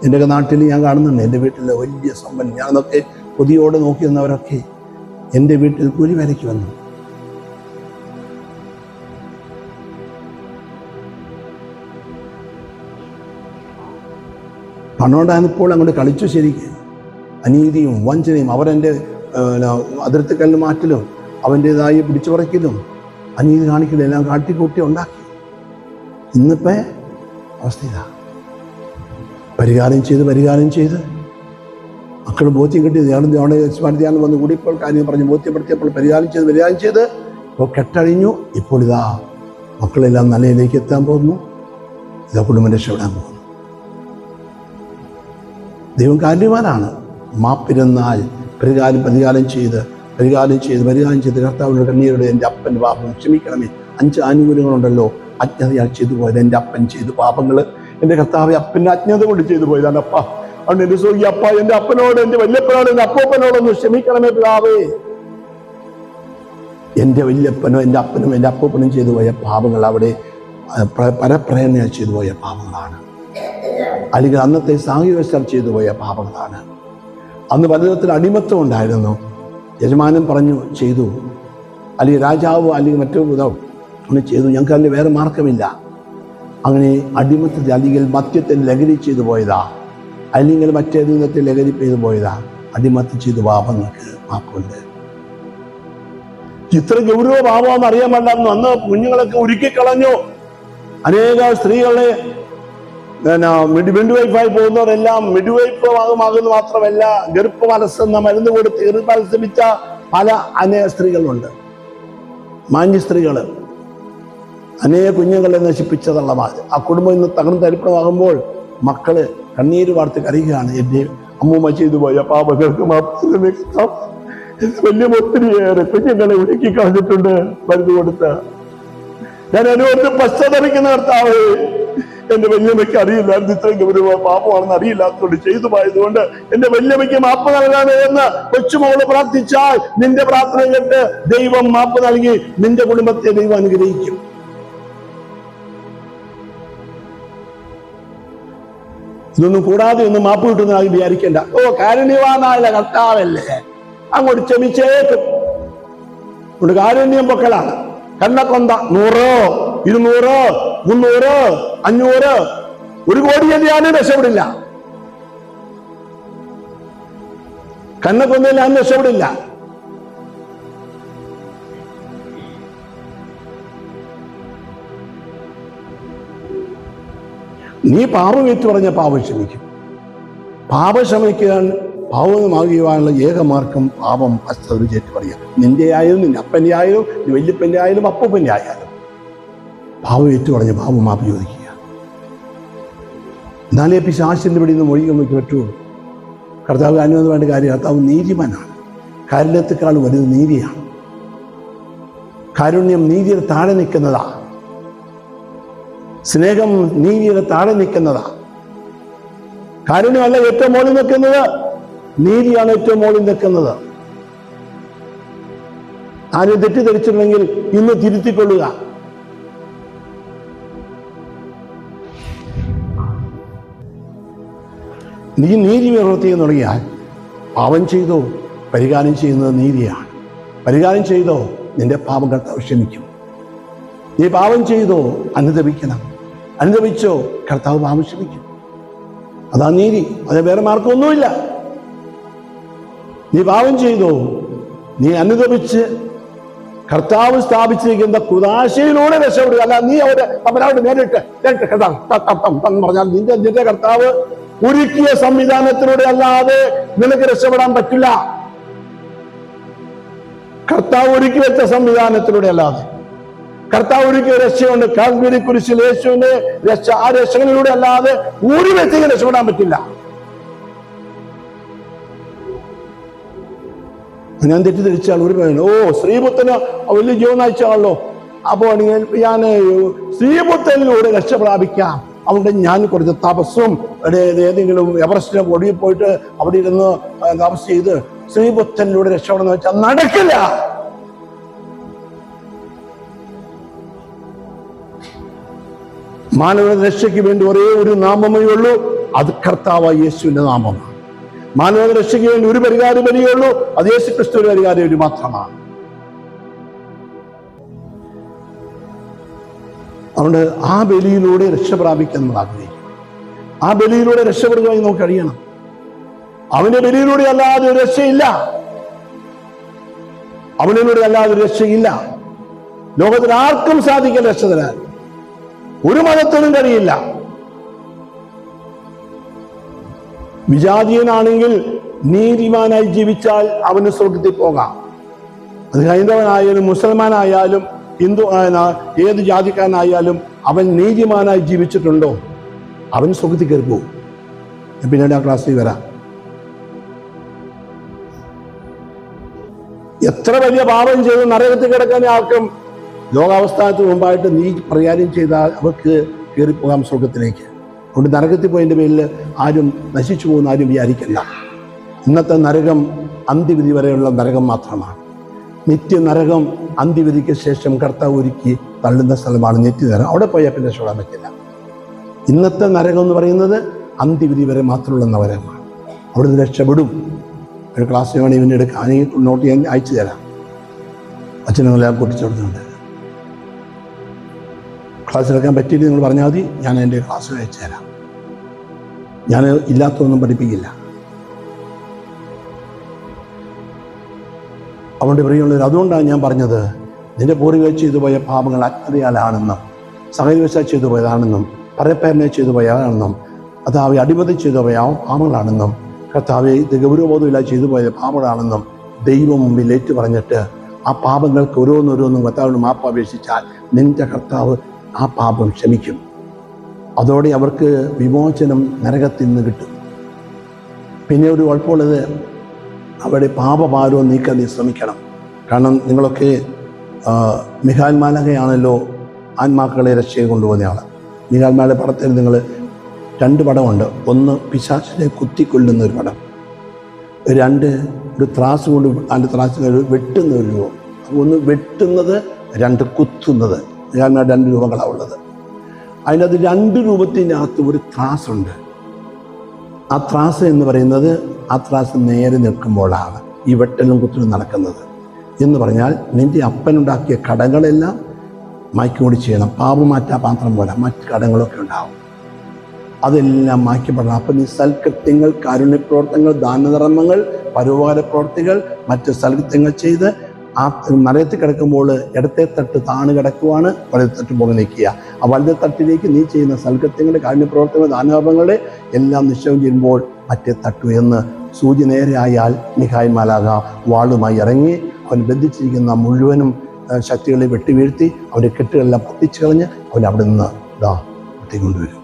എൻ്റെയൊക്കെ നാട്ടിൽ ഞാൻ കാണുന്നുണ്ട്. എൻ്റെ വീട്ടിൽ വലിയ സമ്പന്നൻ, ഞാനതൊക്കെ കൊതിയോടെ നോക്കി വന്നവരൊക്കെ എൻ്റെ വീട്ടിൽ കൂലി വേലയ്ക്ക് വന്നു. പണമുണ്ടായിരുന്നപ്പോൾ അങ്ങോട്ട് കളിച്ചു. ശരിക്ക് അനീതിയും വഞ്ചനയും അവരെൻ്റെ അതിർത്തിക്കല്ല് മാറ്റലും അവൻ്റേതായി പിടിച്ചു പറിക്കലും അനീതി കാണിക്കലും എല്ലാം കാട്ടിക്കൂട്ടി ഉണ്ടാക്കി. ഇന്നിപ്പോൾ അവസ്ഥ ഇതാ. പരിഹാരം ചെയ്ത് മക്കൾ ബോധ്യം കിട്ടിയത് അവിടെ സ്മൃതിയാണ് വന്ന് കൂടിയപ്പോൾ കാര്യം പറഞ്ഞ് ബോധ്യപ്പെടുത്തിയപ്പോൾ പരിഹാരം ചെയ്ത് ഇപ്പോൾ കെട്ടഴിഞ്ഞു. ഇപ്പോൾ ഇതാ മക്കളെല്ലാം നിലയിലേക്ക് എത്താൻ പോകുന്നു. ഇതാ കുടുംബം രക്ഷപ്പെടാൻ പോകുന്നു. ദൈവം കാരണവാനാണ്. മാപ്പിരുന്നാൽ പരിഹാരം ചെയ്ത് കർത്താവിൻ്റെ കണ്ണീരുടെ എൻ്റെ അപ്പൻ്റെ പാപം ക്ഷമിക്കണമേ. 5 ആനുകൂല്യങ്ങളുണ്ടല്ലോ. അജ്ഞതയാൽ ചെയ്തു പോയത് എൻ്റെ അപ്പൻ ചെയ്തു പാപങ്ങൾ എൻ്റെ കർത്താവ് അപ്പൻ്റെ അജ്ഞത കൊണ്ട് ചെയ്തു പോയതാണ്. അപ്പ അതുകൊണ്ട് എൻ്റെ സോയി അപ്പ എൻ്റെ അപ്പനോട്, എൻ്റെ വല്യപ്പനോട്, എൻ്റെ അപ്പൂപ്പനോടൊന്ന് ക്ഷമിക്കണമേ പിതാവേ. എൻ്റെ വല്യപ്പനോ എൻ്റെ അപ്പനും എൻ്റെ അപ്പൂപ്പനും ചെയ്തു പോയ പാപങ്ങൾ അവിടെ പരപ്രേരണയാൽ ചെയ്തു പോയ പാപങ്ങളാണ്. അല്ലെങ്കിൽ അന്നത്തെ സാഹചര്യവശാൽ ചെയ്തു പോയ പാപങ്ങളാണ്. അന്ന് പലതരത്തിൽ അടിമത്തം ഉണ്ടായിരുന്നു. യജമാനൻ പറഞ്ഞു ചെയ്തു, അല്ലെങ്കിൽ രാജാവ് അല്ലെങ്കിൽ മറ്റോ ഒന്ന് ചെയ്തു, ഞങ്ങൾക്ക് അതിൽ വേറെ മാർഗമില്ല. അങ്ങനെ അടിമത്തത്തിൽ അല്ലെങ്കിൽ മദ്യത്തിൽ ലഹരി ചെയ്തു പോയതാ, അല്ലെങ്കിൽ മറ്റേതിനത്തിൽ ലഹരി ചെയ്തു പോയതാ. അടിമത്തം ചെയ്തു പാപങ്ങൾക്ക് മാപ്പുണ്ട്. ഇത്ര ഗൗരവ പാപമെന്ന് അറിയാൻ പാടില്ലായിരുന്നു. അന്ന് കുഞ്ഞുങ്ങളൊക്കെ ഉരുക്കിക്കളഞ്ഞു. അനേക സ്ത്രീകളെ മിഡ്വൈഫായി പോകുന്നവരെല്ലാം മിഡ്വൈഫ് ആകുന്നത് മാത്രമല്ല, ഗർഭമലസെന്ന മരുന്ന് കൊടുത്ത് ഗർഭമലസിപ്പിച്ച പല അനേക സ്ത്രീകളുണ്ട്. മാന്യ സ്ത്രീകൾ അനേക കുഞ്ഞുങ്ങളെ നശിപ്പിച്ചതുള്ളമാർ. ആ കുടുംബം ഇന്ന് തകർന്ന് തരിപ്പണമാകുമ്പോൾ മക്കള് കണ്ണീര് വാർത്ത് കരയുകയാണ്. എൻ്റെ അമ്മൂമ്മ ചെയ്തു പോയ പാപങ്ങൾക്ക് വലിയ ഒത്തിരിയേറെ കുഞ്ഞുങ്ങളെ ഉരുക്കി കളഞ്ഞിട്ടുണ്ട് മരുന്ന് കൊടുത്ത്. ഞാൻ അനുഭവത്തിൽ പശ്ചാത്തലിക്കുന്ന കർത്താവ്, എന്റെ വല്യമ്മയ്ക്ക് അറിയില്ലായിരുന്നു ഇത്രയും ഗൗരവ പാപമാണെന്ന് അറിയില്ലാത്തതുകൊണ്ട് ചെയ്തു പോയതുകൊണ്ട് എന്റെ വല്യമ്മയ്ക്ക് മാപ്പ് നൽകാമേ എന്ന് കൊച്ചുമോള് പ്രാർത്ഥിച്ചാൽ നിന്റെ പ്രാർത്ഥന കേട്ട് ദൈവം മാപ്പ് നൽകി നിന്റെ കുടുംബത്തെ ദൈവം അനുഗ്രഹിക്കും. ഇതൊന്നും കൂടാതെ ഒന്നും മാപ്പ് കിട്ടുന്നതായി വിചാരിക്കേണ്ട. കാരുണ്യവാനായ കർത്താവല്ലേ, അങ്ങോട്ട് ക്ഷമിച്ചേക്കും. അതുകൊണ്ട് കാരുണ്യം പൊക്കലാണ്. കണ്ണക്കൊന്ത 100, 200, 300, 500, 1 കോടി ഞാൻ രക്ഷപ്പെടില്ല. കണ്ണക്കൊന്നയിൽ ഞാൻ രക്ഷപ്പെടില്ല. നീ പാപം ഏറ്റു പറഞ്ഞ പാപം ക്ഷമിക്കും. പാപം ക്ഷമിക്കാൻ പാവമാകുവാനുള്ള ഏകമാർക്കും പാപം ഏറ്റു പറയാം. നിന്റെ ആയാലും നിന്റെ അപ്പൻ്റെ ആയാലും നിന്റെ വല്യപ്പൻ്റെ ആയാലും അപ്പൂപ്പൻ്റെ ആയാലും പാവം ഏറ്റു പറഞ്ഞ് പാവം മാപ്പ് ചോദിക്കുക. എന്നാലേ പിശാചിന്റെ പിടിയിൽ നിന്ന് മൊഴികൾ നോക്കി പറ്റുള്ളൂ. കർത്താവ് അനുവദിന് വേണ്ട കാര്യം, കർത്താവ് നീതിമാനാണ്. കാരുണ്യത്തെക്കാൾ വലുത് നീതിയാണ്. കാരുണ്യം നീതിയുടെ താഴെ നിൽക്കുന്നതാ. സ്നേഹം നീതിയുടെ താഴെ നിൽക്കുന്നതാ. കാരുണ്യമല്ല ഏറ്റവും മുകളിൽ നിൽക്കുന്നത്, നീതിയാണ് ഏറ്റവും മുകളിൽ നിൽക്കുന്നത്. ആരും തെറ്റിദ്ധരിച്ചിട്ടുണ്ടെങ്കിൽ ഇന്ന് തിരുത്തിക്കൊള്ളുക. നീ നീതി പ്രവർത്തിക്കാൻ തുടങ്ങിയാൽ പാപം ചെയ്തോ പരിഹാരം ചെയ്യുന്നത് നീതിയാണ്. പരിഹാരം ചെയ്തോ, നിന്റെ പാപം കർത്താവ് ക്ഷമിക്കും. നീ പാപം ചെയ്തോ, അനുദപിക്കണം. അനുദപിച്ചോ, കർത്താവ് പാപം ക്ഷമിക്കും. അതാ നീതി. അത് വേറെ മാർഗമൊന്നുമില്ല. നീ പാപം ചെയ്തോ, നീ അനുദപിച്ച് കർത്താവ് സ്ഥാപിച്ചിരിക്കുന്ന കുദാശയിലൂടെ രക്ഷപ്പെടുക. അല്ല നീ അവനോട് നേരിട്ട് എന്ന് പറഞ്ഞാൽ നിന്റെ കർത്താവ് ഒരുക്കിയ സംവിധാനത്തിലൂടെ അല്ലാതെ നിനക്ക് രക്ഷപ്പെടാൻ പറ്റില്ല. കർത്താവ് ഒരുക്കി വെച്ച സംവിധാനത്തിലൂടെ അല്ലാതെ, കർത്താവ് ഒരുക്കിയ രക്ഷയുണ്ട്. കാൽവരി കുരിശിൽ യേശുവിന്റെ രക്ഷ, ആ രക്ഷകളിലൂടെ അല്ലാതെ ഒരു വ്യക്തിക്ക് രക്ഷപ്പെടാൻ പറ്റില്ല. ഞാൻ തെറ്റിദ്ധരിച്ചാൽ ഒരു പേര്, ഓ ശ്രീപുത്തന് വലിയ ജീവൻ അയച്ചാണല്ലോ, അപ്പോൾ ഞാൻ ശ്രീപുത്തനിലൂടെ രക്ഷ പ്രാപിക്കാം, അതുകൊണ്ട് ഞാൻ കുറച്ച് തപസ്സും ഏതെങ്കിലും എവറസ്റ്റിനെ ഒടുവിൽ പോയിട്ട് അവിടെ ഇരുന്ന് തപസ് ചെയ്ത് ശ്രീപുത്തനിലൂടെ രക്ഷപ്പെടണമെന്ന് വെച്ചാൽ നടക്കില്ല. മാനവ രക്ഷയ്ക്ക് വേണ്ടി ഒരേ ഒരു നാമമേ ഉള്ളൂ, അത് കർത്താവായ യേശുവിന്റെ നാമമാണ്. മാനവ രക്ഷയ്ക്ക് വേണ്ടി ഒരു പരിഹാര ബലിയേ ഉള്ളൂ, അത് യേശു ക്രിസ്തുവിന്റെ പരിഹാര ബലി മാത്രമാണ്. അതുകൊണ്ട് ആ ബലിയിലൂടെ രക്ഷ പ്രാപിക്കാൻ നമ്മൾ ആഗ്രഹിക്കും. ആ ബലിയിലൂടെ രക്ഷപ്പെടുകയായി നമുക്ക് കഴിയണം. അവന്റെ ബലിയിലൂടെ അല്ലാതെ ഒരു രക്ഷയില്ല. അവനിലൂടെ അല്ലാതെ ഒരു രക്ഷയില്ല. ലോകത്തിൽ ആർക്കും സാധിക്കാൻ രക്ഷ തരാൻ ഒരു മതത്തിനും കഴിയില്ല. വിജാതീയനാണെങ്കിൽ നീതിമാനായി ജീവിച്ചാൽ അവന് സ്വർഗത്തിൽ പോകാം. അത് ഹൈന്ദവനായാലും മുസൽമാനായാലും ഹിന്ദു ഏത് ജാതിക്കാരനായാലും അവൻ നീതിമാനായി ജീവിച്ചിട്ടുണ്ടോ അവൻ സ്വർഗത്തിൽ കയറി പോകും. പിന്നീട് ആ ക്ലാസ്സിൽ വരാം. എത്ര വലിയ പാപം ചെയ്ത് നരകത്തിൽ കിടക്കാൻ ആർക്കും ലോകാവസ്ഥാനത്തിന് മുമ്പായിട്ട് നീ പ്രകാരം ചെയ്താൽ അവർക്ക് കയറിപ്പോകാം സ്വർഗത്തിലേക്ക്. അതുകൊണ്ട് നരകത്തിൽ പോയതിൻ്റെ പേരിൽ ആരും നശിച്ചു പോകുന്ന ആരും വിചാരിക്കല്ല. ഇന്നത്തെ നരകം അന്ത്യവിധി വരെയുള്ള നരകം മാത്രമാണ്. നിത്യ നരകം അന്ത്യവിധിക്ക് ശേഷം കർത്താവ് ഒരുക്കി തള്ളുന്ന സ്ഥലമാണ് നിത്യനരകം. അവിടെ പോയാൽ പിന്നെ രക്ഷപ്പെടാൻ പറ്റില്ല. ഇന്നത്തെ നരകം എന്ന് പറയുന്നത് അന്ത്യവിധി വരെ മാത്രമുള്ള നരകമാണ്. അവിടുന്ന് രക്ഷപ്പെടും. ഒരു ക്ലാസ്സിൽ വേണമെങ്കിൽ ഇവൻ്റെ എടുക്കാൻ നോട്ട് ഞാൻ അയച്ചു തരാം. അച്ഛനെല്ലാം പൊട്ടിച്ചെടുത്തുണ്ട്. ക്ലാസ്സിലെടുക്കാൻ പറ്റിയിട്ട് നിങ്ങൾ പറഞ്ഞാൽ മതി, ഞാൻ എൻ്റെ ക്ലാസ്സിൽ അയച്ചു തരാം. ഞാൻ ഇല്ലാത്തതൊന്നും പഠിപ്പിക്കില്ല. അതുകൊണ്ട് പ്രിയമുള്ളവർ, അതുകൊണ്ടാണ് ഞാൻ പറഞ്ഞത്, നിന്റെ പൂർവികർ ചെയ്തു പോയ പാപങ്ങൾ അജ്ഞതയാലാണെന്നും സഹജവശാൽ ചെയ്തു പോയതാണെന്നും പരപ്പേരനെ ചെയ്തു പോയതാണെന്നും കർത്താവെ അടിമതി ചെയ്തു പോയ പാപങ്ങളാണെന്നും കർത്താവെ ഇത് ഗൗരവബോധമില്ല ചെയ്തു പോയ പാപങ്ങളാണെന്നും ദൈവം മുമ്പിൽ ഏറ്റു പറഞ്ഞിട്ട് ആ പാപങ്ങൾക്ക് ഓരോന്നോരോന്നും കർത്താവിന് മാപ്പ് അപേക്ഷിച്ചാൽ നിന്റെ കർത്താവ് ആ പാപം ക്ഷമിക്കും. അതോടെ അവർക്ക് വിമോചനം നരകത്തിൽ നിന്ന് കിട്ടും. പിന്നെ ഒരു കുഴപ്പമുള്ളത്, അവിടെ പാപഭാരവും നീക്കാൻ നീ ശ്രമിക്കണം. കാരണം നിങ്ങളൊക്കെ മിഖാൽ മാലകയാണല്ലോ ആത്മാക്കളെ രക്ഷയെ കൊണ്ടുപോകുന്നയാൾ. മിഖാൽ മാല പടത്തിൽ നിങ്ങൾ 2 പടമുണ്ട്. ഒന്ന് പിശാചിനെ കുത്തിക്കൊല്ലുന്ന ഒരു പടം, 2 ഒരു ത്രാസ് കൊണ്ട് അതിൻ്റെ ത്രാസ് വെട്ടുന്ന ഒരു രൂപം. അപ്പോൾ ഒന്ന് വെട്ടുന്നത്, 2 കുത്തുന്നത്. മിഖാൽ മാല 2 രൂപങ്ങളാണ് ഉള്ളത്. അതിനകത്ത് 2 രൂപത്തിനകത്ത് ഒരു ത്രാസുണ്ട്. ആ ത്രാസ് എന്ന് പറയുന്നത് ആ ത്രാസ് നേരെ നിൽക്കുമ്പോഴാണ് ഈ വെട്ടലും കുത്തലും നടക്കുന്നത്. എന്ന് പറഞ്ഞാൽ നിന്റെ അപ്പനുണ്ടാക്കിയ കടങ്ങളെല്ലാം മായ്ക്കൂടി ചെയ്യണം. പാപമാറ്റാ പാത്രം പോലെ മറ്റ് കടങ്ങളൊക്കെ ഉണ്ടാവും, അതെല്ലാം മായ്ക്കപ്പെടണം. അപ്പം നീ സൽകൃത്യങ്ങൾ, കാരുണ്യപ്രവർത്തനങ്ങൾ, ദാനധർമ്മങ്ങൾ, പരോപകാര പ്രവർത്തികൾ, മറ്റ് സൽകൃത്യങ്ങൾ ചെയ്ത് ആ നരകത്തിൽ കിടക്കുമ്പോൾ ഇടത്തെ തട്ട് താണ് കിടക്കുവാണ്, വലത്തെ തട്ട് മുഖം നീക്കുക. ആ വലത്തെ തട്ടിലേക്ക് നീ ചെയ്യുന്ന സൽകൃത്യങ്ങളുടെ, കാരുണ്യപ്രവർത്തനങ്ങളുടെ, ദാനധർമ്മങ്ങളുടെ എല്ലാം നിശ്ചയം ചെയ്യുമ്പോൾ മറ്റേ തട്ടു എന്ന് സൂചി നേരെ ആയാൽ മിഖായിൽ മാലാഖ വാളുമായി ഇറങ്ങി അവൻ ബന്ധിച്ചിരിക്കുന്ന മുഴുവനും ശക്തികളെ വെട്ടി വീഴ്ത്തി അവൻ്റെ കെട്ടുകളെല്ലാം പൊട്ടിച്ചു കളഞ്ഞ് അവൻ അവിടെ നിന്ന് വെട്ടിക്കൊണ്ടുവരും.